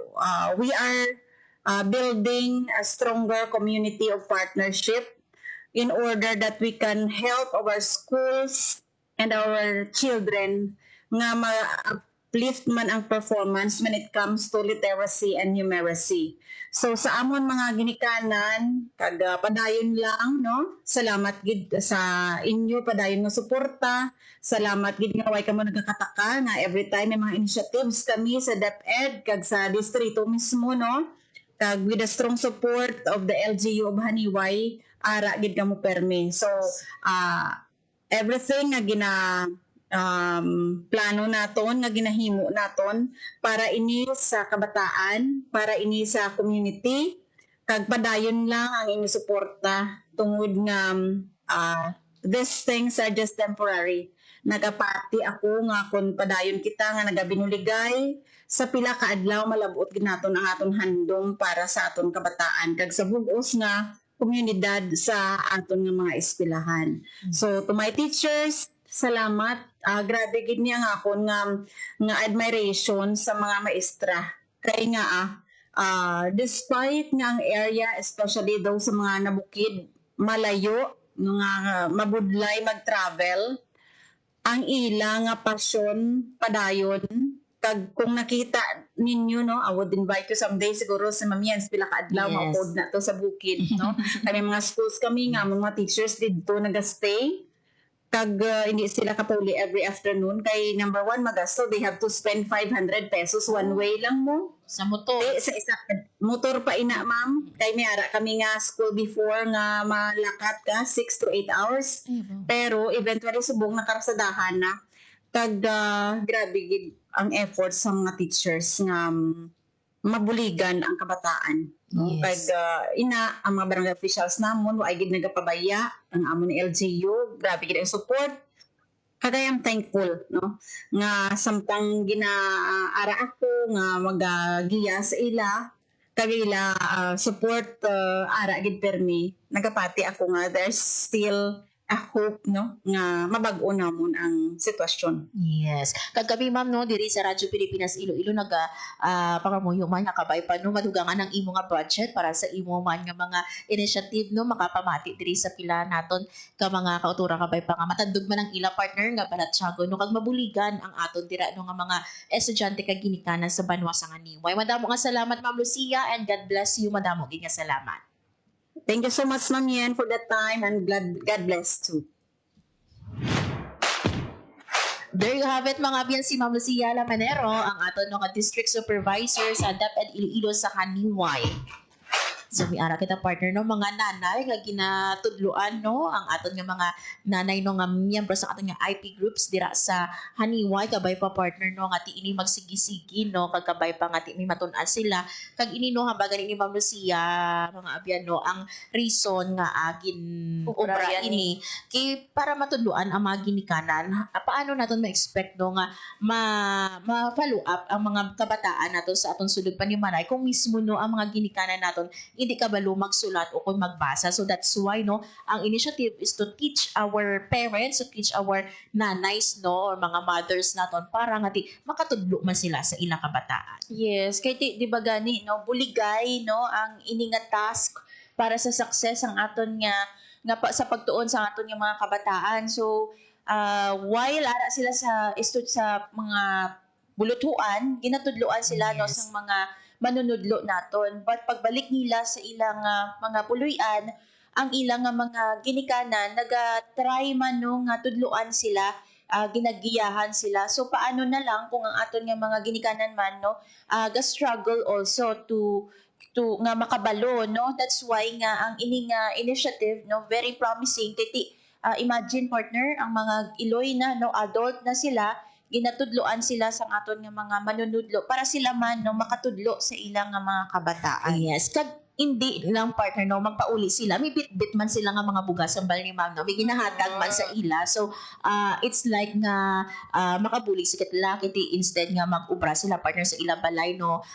we are building a stronger community of partnership in order that we can help our schools and our children nga ma-uplift man ang performance when it comes to literacy and numeracy. So sa amon mga ginikanan, kag padayon lang, no? Salamat gid sa inyo, padayon nga suporta. Salamat gid nga way kamo nagakataka nga every time may mga initiatives kami sa DepEd kag sa distrito mismo, no? Kag with the strong support of the LGU of Haniway, ara gid kamo permi. So everything nga plano naton nga ginahimo naton para ini sa kabataan, para ini sa community, kag padayon lang ang inyong suporta tungod nga these things are just temporary. Nagapati ako nga kung padayon kita nga nagabinuligay sa pila ka adlaw malabot gid naton ang aton handom para sa aton kabataan kag sa bug-os nga komunidad sa aton nga mga eskwelahan. So to my teachers, salamat. Grabe gid niya nga akon nga admiration sa mga maestra. Kay nga despite nga ang area, especially daw sa mga nabukid, malayo, mga mabudlay mag-travel, ang ila nga pasyon padayon kag kung nakita ninyo, no, I would invite you someday siguro sa Mamians pila ka adlaw maupod na to sa bukid, no. Kami mga schools kami nga mga teachers dito nagastay kag hindi sila kapuli every afternoon kay number one magasto, they have to spend 500 pesos one way lang mo sa motor. Sa isa motor pa ina, ma'am, kay may ara kami nga school before nga malakat ka 6 to 8 hours pero eventually subong nakarasadahan na kag grabe gid ang effort sa mga teachers nga mabuligan ang kabataan. No? Kag ang mga barangay officials namon ay gid nagapabaya ang amon ni LGU, grabe gid ang support. Kagay am thankful, no, nga samtang ginaara ako nga magagiya sa ila kag ila support ara gid permi, nagapati ako nga there's still a hope, no, nga mabag-o namon ang sitwasyon. Yes. Kag kami, ma'am, no, diri sa Radyo Pilipinas Iloilo pangamuyo man nakabay pa no madugangan ang imo nga budget para sa imo man nga mga initiative, no, makapamati diri sa pila naton ka mga kautura kabay pa nga matandog man ang ila partner nga Balatsyago, no, kag mabuligan ang aton dira no nga mga estudyante kag ginikanan sa Banwa sang Haniway. Madamo nga salamat, Ma'am Lucia, and God bless you. Madamo gid nga salamat. Thank you so much, Ma'am Yen, for that time, and God bless too. There you have it, mga biyan, si Ma'am Lucia Lamanero, ang aton nga District Supervisor sa DepEd Iloilo sa Haniway. So may ara kita partner no mga nanay nga ginatudluan no ang aton nga mga nanay no nga miyembro sa aton nga IP groups dira sa Haniway kabay pa partner no nga ti ini magsigi-sigi no kag kabay pa nga ti ini matun-an sila kag ini no habagan ini Ma'am Lucia mga abyan no ang reason nga agin obra ini kay para matudluan ang mga ginikanan paano naton ma-expect no nga ma-follow up ang mga kabataan naton sa aton sulod panimalay kung mismo no ang mga ginikanan naton hindi kabalo magsulat o kung magbasa. So that's why no ang initiative is to teach our parents, to teach our nanays no or mga mothers naton para nga di makatudlo man sila sa ilang kabataan. Yes, kay di ba gani no buligay no ang ini nga task para sa success ang aton nga sa pagtuon sa aton nga mga kabataan. So while ara sila sa mga buluthuan, ginatudloan sila no sa mga manunudlo naton. But pagbalik nila sa ilang mga puloy-an, ang ilang mga ginikanan naga-try man no nga tudloan sila, ginagiyahan sila. So paano na lang kung ang aton nga mga ginikanan man no ga-struggle also to nga makabalo no. That's why nga ang ining initiative no very promising. Imagine partner ang mga iloy na no adult na sila ginatudloan sila sa aton nga mga manunudlo para sila man no makatudlo sa ilang nga mga kabataan. Yes, kag hindi lang partner no magpauli sila may bit man sila nga mga bugas ang bal ni ma'am no may ginahatag man sa ila so it's like nga makabuli si katla kiti instead nga mag-ubra sila partner sa ilang balay no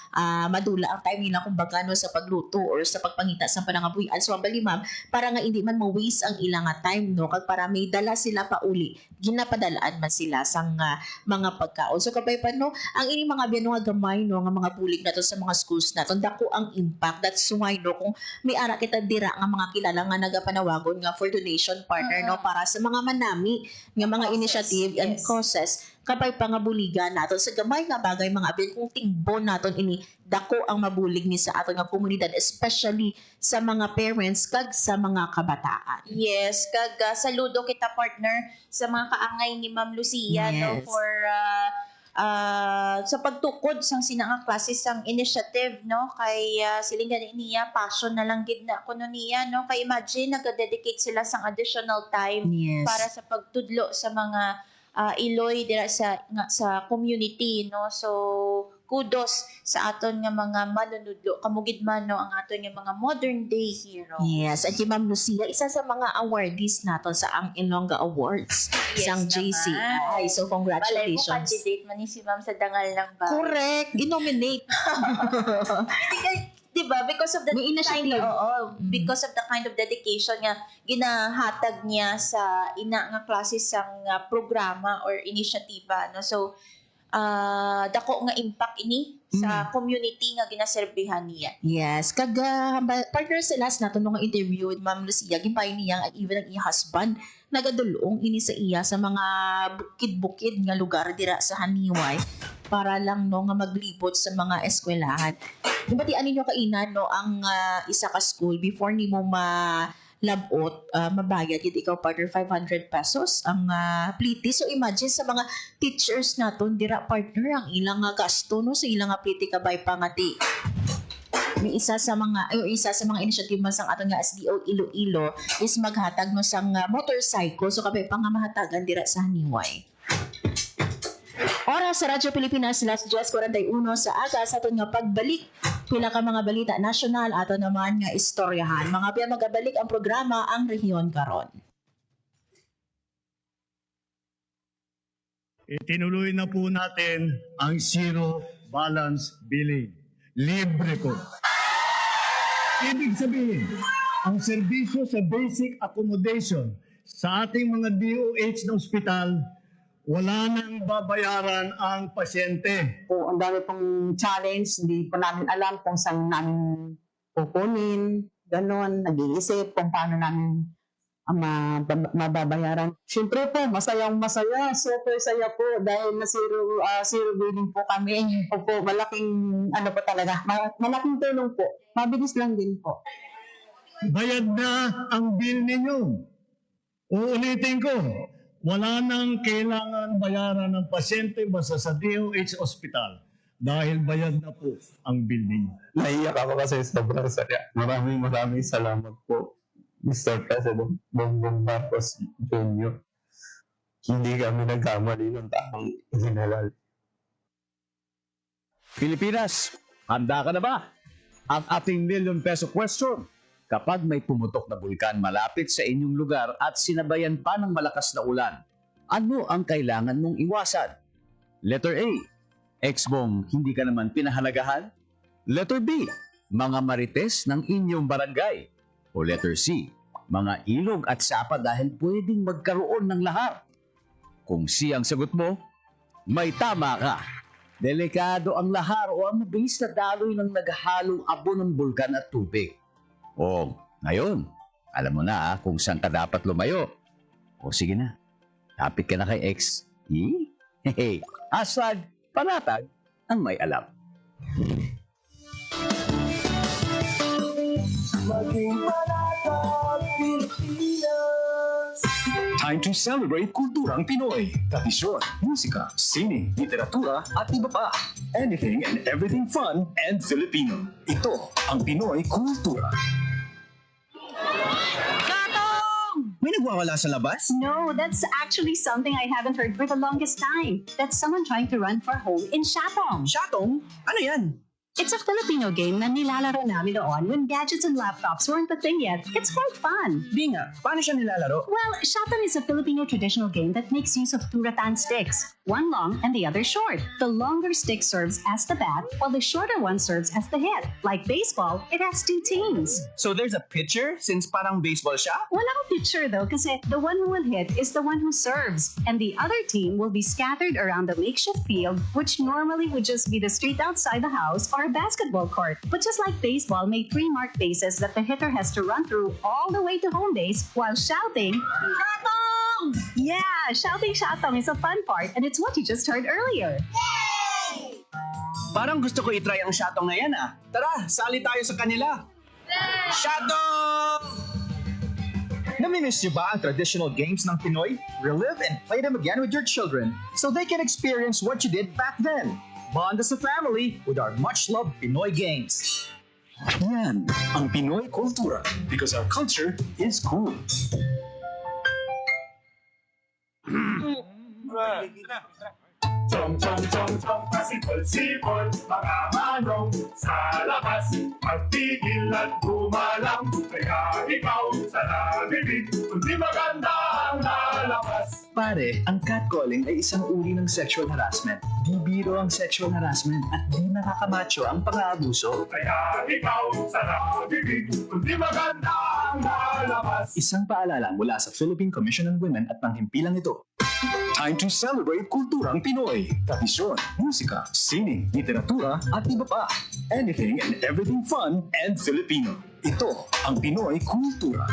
madula ang time nila kumbaga no sa pagluto or sa pagpangita sa panangabuhian so ang bal ni ma'am para nga hindi man ma-waste ang ilang nga time no kag para may dala sila pauli ginapadalaan man sila sa mga pagkaon so kabay pa no ang ini mga biano nga gamay no nga mga bulig nato sa mga schools naton dako ang impact that's why no kung may ara kita dira nga mga kilala nga nagapanawagon nga for donation partner no para sa mga manami nga mga initiative and causes kapay pangabuligan naton sa gamay nga bagay mga abin kung tingbon naton ini dako ang mabulig ni sa aton nga komunidad especially sa mga parents kag sa mga kabataan. Yes, kag saludo kita partner sa mga kaangay ni Ma'am Lucia no for sa pagtukod sang sinanga klase sang initiative no kay siling gani niya passion na lang gid na kuno niya no kay imagine nag-dedicate sila sang additional time para sa pagtudlo sa mga iloy dira sa community no so kudos sa aton nga mga manunudlo kamugid man no ang aton nga mga modern day hero. Yes, at si Ma'am Lucia isa sa mga awardees naton sa ang Ilongga Awards sang JC. Ay, so congratulations. Balay mo candidate man ni si Ma'am sa dangal ng bahay. Correct, ginominate. Diba? Because of the because of the kind of dedication nga ginahatag niya sa ina nga klase sang programa or inisyatiba no so dako nga impact ini sa community nga ginaserbihan niya. Yes, kag partner sa last nato nga interview with Ma'am Lucia gimpay niya even ang iyang husband nagadulong ini sa iya sa mga bukid-bukid nga lugar dira sa Haniway para lang no nga maglibot sa mga eskwelahan. Dibatian ninyo kainan no ang isa ka school before nimo labot, mabayad yun ikaw partner 500 pesos ang pliti. So imagine sa mga teachers naton dira partner ang ilang gasto no sa ilang pliti kabay pangati. May isa sa mga initiative man sang aton nga SDO Iloilo is maghatag no sang motorcycle so kabay pangamahatagan dira sa Haniway. Oras sa Radyo Pilipinas last 10:41 sa aga sa aton nga pagbalik pila ka mga balita nasyonal ato naman nga istoryahan. Mga biya magabalik ang programa Ang Rehiyon Karon. Itinuloy na po natin ang zero balance billing. Libre po. Ibig sabihin, ang serbisyo sa basic accommodation sa ating mga DOH na ospital wala nang babayaran ang pasyente. Po, ang dami pong challenge, hindi po namin alam kung saan namin kukunin, gano'n, nag-iisip kung paano namin mababayaran. Siyempre po, masayang masaya, super saya po dahil na zero billing po kami. Po, malaking, po talaga, malaking tulong po. Mabilis lang din po. Bayad na ang bill ninyo. Uulitin ko, wala nang kailangan bayaran ng pasyente basta sa DOH Hospital dahil bayad na po ang bill ninyo. Naiyak ako kasi sobrang saya. Maraming salamat po, Mr. President Bongbong Marcos Jr. Hindi kami nagkamali ng taong hinalal. Pilipinas, handa ka na ba? Ang ating ₱1,000,000 question. Kapag may pumutok na bulkan malapit sa inyong lugar at sinabayan pa ng malakas na ulan, ano ang kailangan mong iwasan? Letter A, ex-bong hindi ka naman pinahalagahan? Letter B, mga marites ng inyong barangay? O letter C, mga ilog at sapa dahil pwedeng magkaroon ng lahar? Kung C ang sagot mo, may tama ka. Delikado ang lahar o ang mabilis na daloy ng naghahalong abo ng bulkan at tubig. O, ngayon, alam mo na kung saan ka dapat lumayo. O sige na, tapit ka na kay X. Hey, asag, panatag, ang may alam. Maging panatag, Pilipinas! Time to celebrate kulturang Pinoy. Tradisyon, musika, sining, literatura, at iba pa. Anything and everything fun and Filipino. Ito ang Pinoy Kultura. May nagwawala sa labas? No, that's actually something I haven't heard for the longest time. That's someone trying to run for home in Shatong. Shatong? Ano yan? It's a Filipino game na nilalaro namin noon when gadgets and laptops weren't a thing yet. It's quite fun. Di nga, paano siya nilalaro? Well, Shatong is a Filipino traditional game that makes use of two rattan sticks, one long and the other short. The longer stick serves as the bat, while the shorter one serves as the hit. Like baseball, it has two teams. So there's a pitcher since parang baseball siya? Walang pitcher though, kasi the one who will hit is the one who serves, and the other team will be scattered around the makeshift field, which normally would just be the street outside the house or a basketball court. But just like baseball made 3 marked bases that the hitter has to run through all the way to home base while shouting, Shatong! Yeah, shouting Shatong is a fun part, and it's what you just heard earlier. Yay! Parang gusto ko itry ang Shatong na yan ah. Tara, sali tayo sa kanila. Yay! Shatong! Namimiss niyo ba ang traditional games ng Pinoy? Relive and play them again with your children so they can experience what you did back then. Bond as a family with our much-loved Pinoy games. Yan ang Pinoy Kultura because our culture is cool. Chong chong chong chong, pasipol-sipol, mga manong sa labas. Magtigil at gumalang, kaya ikaw sa nabibig, kundi maganda ang lalabas. Pare, ang catcalling ay isang uri ng sexual harassment. Di biro ang sexual harassment at di nakakamacho ang pang-aabuso. Kaya ikaw sa nabibig, kundi maganda ang lalabas. Isang paalala mula sa Philippine Commission on Women at panghimpilang ito. Time to celebrate kulturang Pinoy. Tradisyon, musika, sining, literatura, at iba pa. Anything and everything fun and Filipino. Ito ang Pinoy Kultura.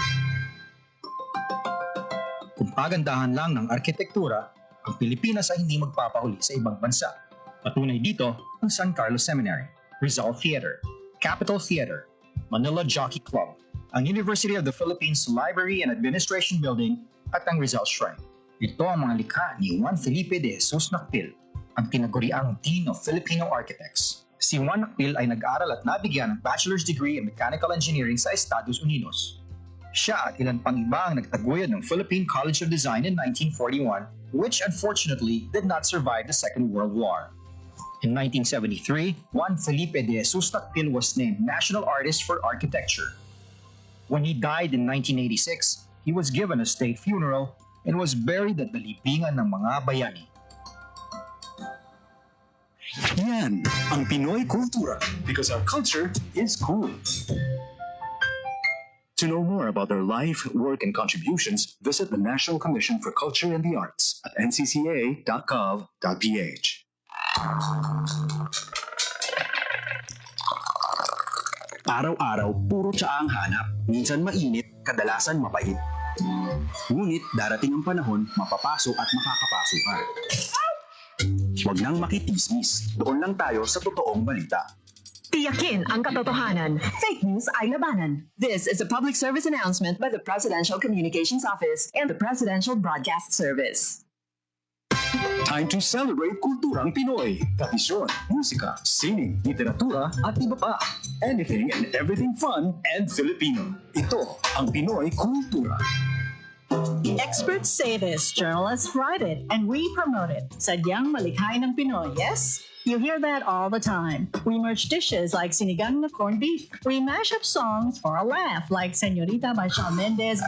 Kung pagandahan lang ng arkitektura, ang Pilipinas ay hindi magpapahuli sa ibang bansa. Patunay dito ang San Carlos Seminary, Rizal Theater, Capitol Theater, Manila Jockey Club, ang University of the Philippines Library and Administration Building at ang Rizal Shrine. Ito ang mga likha ni Juan Felipe de Jesus Nakpil, ang tinaguriang Dean of Filipino Architects. Si Juan Nakpil ay nag-aral at nabigyan ng bachelor's degree in mechanical engineering sa Estados Unidos. Siya at ilan pang iba ang nagtaguyod ng Philippine College of Design in 1941, which unfortunately did not survive the Second World War. In 1973, Juan Felipe de Jesus Nakpil was named National Artist for Architecture. When he died in 1986, he was given a state funeral and was buried at the libingan ng mga bayani. Yan ang Pinoy Kultura because our culture is cool. To know more about their life, work, and contributions, visit the National Commission for Culture and the Arts at ncca.gov.ph. Araw-araw, puro tsaa ang hanap. Minsan mainit, kadalasan mapait. Ngunit darating ang panahon, mapapasok at makakapasok ka. Huwag nang makitismis. Doon lang tayo sa totoong balita. Tiyakin ang katotohanan. Fake news ay labanan. This is a public service announcement by the Presidential Communications Office and the Presidential Broadcast Service. Time to celebrate kulturang Pinoy. Tradisyon, musika, sining, literatura, at iba pa. Anything and everything fun and Filipino. Ito ang Pinoy Kultura. Experts say this, journalists write it, and we promote it. Sadyang malikhay ng Pinoy, yes? You hear that all the time. We merge dishes like sinigang na corned beef. We mash up songs for a laugh like Señorita by Shawn Mendes.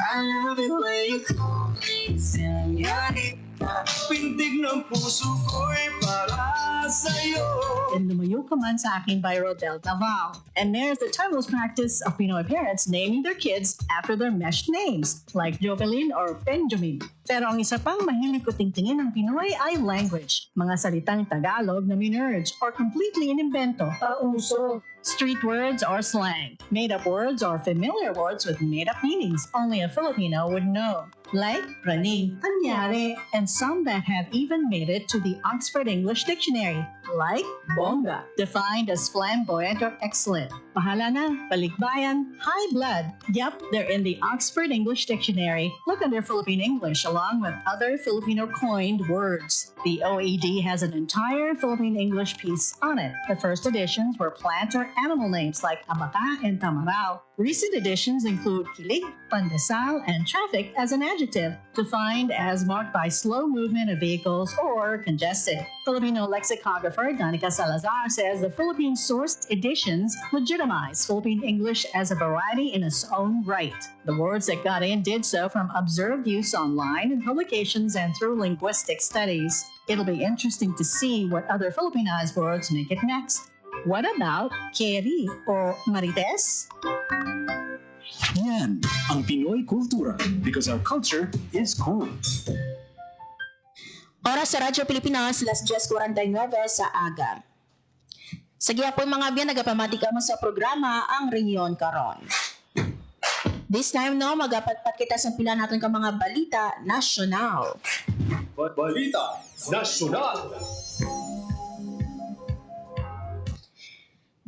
Pintig ng puso ko'y para sa'yo. And lumayo ka man sa akin by Rodel Taval. And there's the timeless practice of Pinoy parents naming their kids after their meshed names, like Jovelyn or Benjamin. Pero ang isa pang mahilig ko tingtingin ng Pinoy ay language. Mga salitang Tagalog na minerge or completely inimbento. Pauso. Street words or slang. Made-up words or familiar words with made-up meanings only a Filipino would know. Like praning, anyari, and some that have even made it to the Oxford English Dictionary, like bongga, defined as flamboyant or excellent. Bahala na, balikbayan, high blood. Yep, they're in the Oxford English Dictionary. Look under Philippine English along with other Filipino coined words. The OED has an entire Philippine English piece on it. The first editions were plant or animal names like amaka and tamarao. Recent editions include kilig, pandesal, and traffic as an adjective, defined as marked by slow movement of vehicles or congested. Filipino lexicographer Danica Salazar says the Philippine-sourced editions legitimize Philippine English as a variety in its own right. The words that got in did so from observed use online in publications and through linguistic studies. It'll be interesting to see what other Filipinized words make it next. What about Keri or Marites? Yan ang Pinoy Kultura because our culture is cool. Oras sa Radyo Pilipinas, las 10:49 sa aga. Sa giya po mga biyan, nagapamati ka mo sa programa ang Reunion Karon. This time no, magapatpat kita sa pila natin ka mga balita nasyonal. Balita Nasyonal.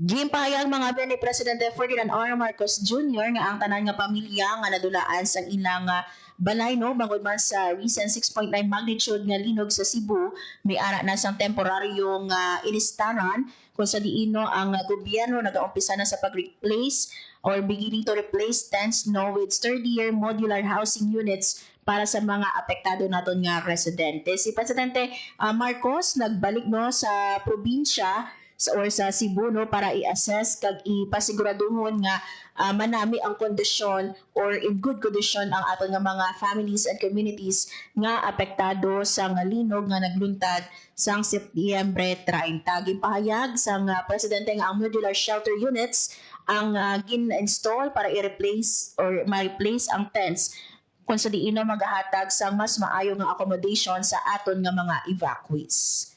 Gimpahayag mga biyan ni Presidente Ferdinand R. Marcos Jr. nga ang tanan nga pamilya nga nadulaan sa ilang balay no bangod man sa recent 6.9 magnitude nga linog sa Cebu, may ara na sang temporaryong inistaran kung sa diino ang gobyerno nag-uumpisa na sa pag-replace or beginning to replace tents no with sturdier modular housing units para sa mga apektado naton nga residente. Si Presidente Marcos nagbalik no sa probinsya or sa Cebu no para i-assess kag ipasiguraduhon nga manami ang kondisyon or in good condition ang aton nga mga families and communities nga apektado sa nga linog nga nagluntad sang Setyembre 30. Ginpahayag sang presidente nga ang modular shelter units ang gin-install para i-replace or ma-replace ang tents kung sa diino magahatag sang mas maayo nga accommodation sa aton nga mga evacuees.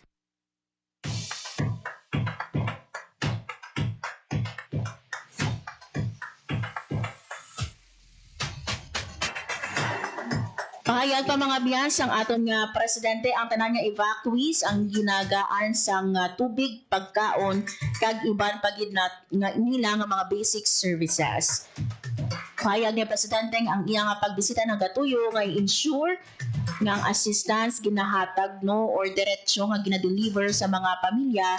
Pahayag pa mga biyas ang aton nga presidente ang tanan nga evacuees ang ginagaan sang tubig, pagkaon kag iban pagid na nila nga mga basic services. Pahayag ni presidente ang iyang pagbisita ng gatuyo nga i-ensure nga ang assistance ginahatag no or diretsyo nga ginadeliver sa mga pamilya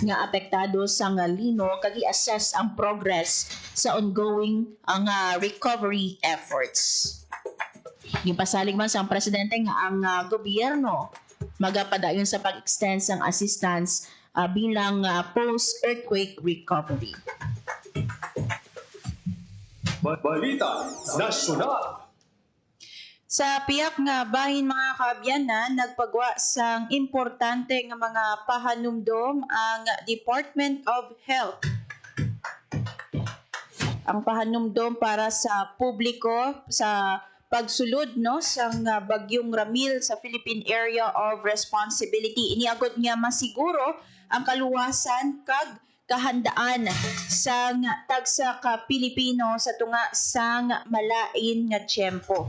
nga apektado sa nga lino kag i-assess ang progress sa ongoing ang recovery efforts. Gipasalig man sa presidente nga ang gobyerno magapadayon sa pag-extend sang assistance bilang post-earthquake recovery. Balita Nasyonal. Sa piyak nga bahin mga kaabyanan, nagpagwa sang importante nga mga pahanumdom ang Department of Health. Ang pahanumdom para sa publiko sa pagsulod no sang bagyong Ramil sa Philippine Area of Responsibility. Iniagod nga masiguro ang kaluwasan kag kahandaan sang tagsa ka Pilipino sa tunga sang malain nga tiyempo.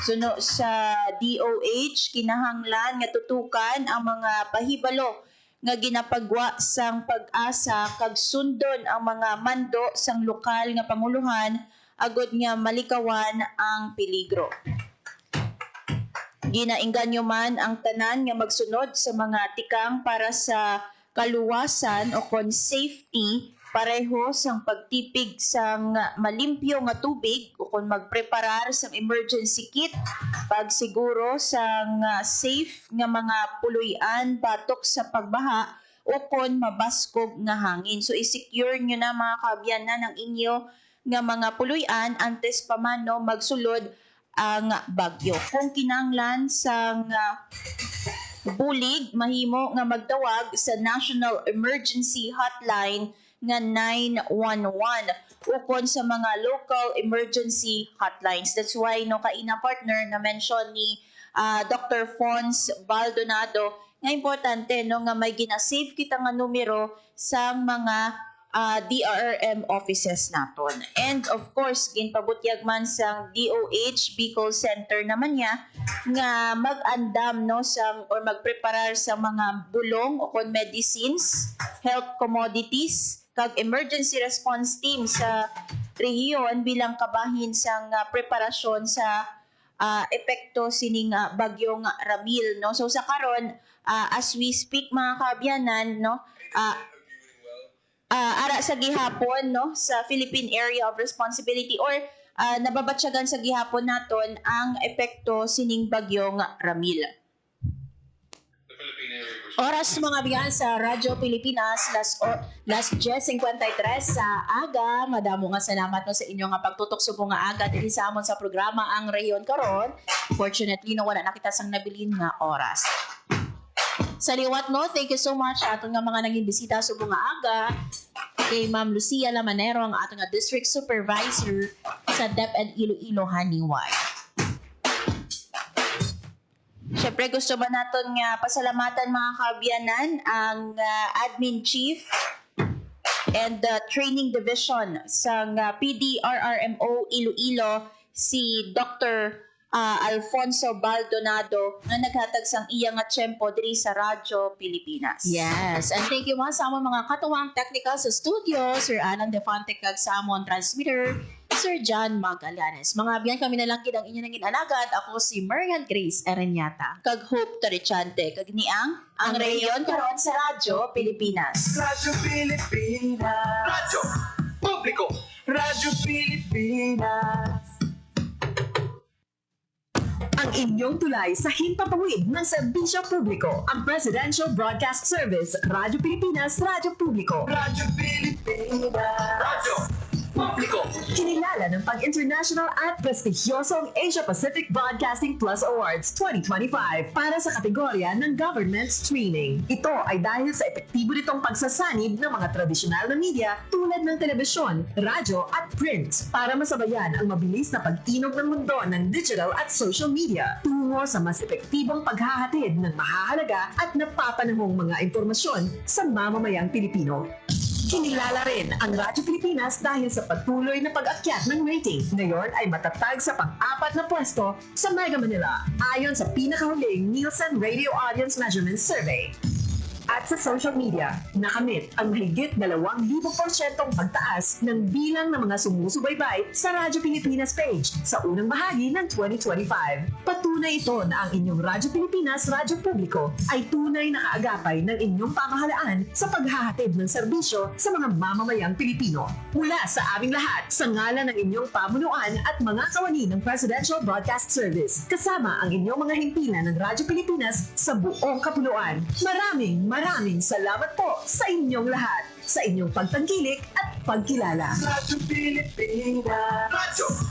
Suno sa DOH kinahanglan nga tutukan ang mga pahibalo nga ginapagwa sang pag-asa kag sundon ang mga mando sang lokal nga panguluhan agod nga malikawan ang peligro. Ginainganyo man ang tanan nga magsunod sa mga tikang para sa kaluwasan o kon safety pareho sang pagtipig sang malimpyo nga tubig o kung magpreparar sang emergency kit, pagsiguro sang safe nga mga puluyan batok sa pagbaha o kung mabaskog nga hangin. So i-secure nyo na mga kaabyanan ang inyo nga mga puluyan antes pa man no, magsulod ang bagyo. Kung kinanglan sang bulig, mahimo nga magtawag sa National Emergency Hotline nga 911 ukon sa mga local emergency hotlines. That's why no kaina partner na mention ni Dr. Fons Baldonado nga importante no nga may ginasave kita nga numero sa mga DRRM offices naton. And of course, ginpabutyag man sang DOH Bicol Center naman niya nga mag-andam no sang or magpreparar sa mga bulong o kon medicines, health commodities kag emergency response team sa rehiyon bilang kabahin sang preparasyon sa epekto sining bagyong Ramil no. So sa karon as we speak mga kaabyanan no, ara sa gihapon no sa Philippine Area of Responsibility or nababatsyagan sa gihapon naton ang epekto sining bagyong Ramil. Oras mga biyan sa Radyo Pilipinas, las 10:53 sa aga. Madamo nga salamat no sa inyo nga pagtutok subo nga aga diri sa amon sa programa ang Rehiyon karon. Fortunately no wala na kita sang nabilin nga oras. Sa liwat no, thank you so much aton nga mga naging bisita subo nga aga. Kay Ma'am Lucia Lamanero ang aton nga District Supervisor sa DepEd Iloilo Haniway. Siyempre gusto ba naton nga pasalamatan mga kaabyanan ang Admin Chief and Training Division sa PDRRMO Iloilo si Dr. Alfonso Baldonado nga naghatag sang iya nga tiyempo diri sa Radyo Pilipinas. Yes, and thank you mga sa amon mga katuwang technical sa studio, Sir Alan Defante kag sa amon transmitter, Sir John Magallanes. Mga biyan kami na lang ang inyo nangin alagad. Ako si Marian Grace Ereñata. Kag Hope Torichante. Kag niang ang Rehiyon karon sa Radyo Pilipinas. Radyo Pilipinas. Radyo Publiko. Radyo Pilipinas. Ang inyong tulay sa himpapawid ng serbisyo publiko. Ang Presidential Broadcast Service, Radyo Pilipinas, Radyo Publiko. Radyo Pilipinas. Radyo Publiko. Kinilala ng pag-international at prestigyosong Asia Pacific Broadcasting Plus Awards 2025 para sa kategorya ng Government Streaming. Ito ay dahil sa epektibo nitong pagsasanib ng mga tradisyonal na media tulad ng telebisyon, radyo at print para masabayan ang mabilis na pag-inog ng mundo ng digital at social media tungo sa mas epektibong paghahatid ng mahahalaga at napapanahong mga impormasyon sa mamamayang Pilipino. Kinilala rin ang Radyo Pilipinas dahil sa patuloy na pag-akyat ng rating. Ngayon ay matatag sa pang-4 na pwesto sa Mega Manila ayon sa pinakahuling Nielsen Radio Audience Measurement Survey. At sa social media, nakamit ang mahigit 2,000% pagtaas ng bilang ng mga sumusubaybay sa Radyo Pilipinas page sa unang bahagi ng 2025. Patunay ito na ang inyong Radyo Pilipinas Radyo Publiko ay tunay na kaagapay ng inyong pamahalaan sa paghahatid ng serbisyo sa mga mamamayang Pilipino. Mula sa aming lahat, sa ngalan ng inyong pamunuan at mga kawani ng Presidential Broadcast Service, kasama ang inyong mga himpilan ng Radyo Pilipinas sa buong kapuluan. Maraming salamat po sa inyong lahat, sa inyong pagtangkilik at pagkilala. Radyo Pilipinas. Radyo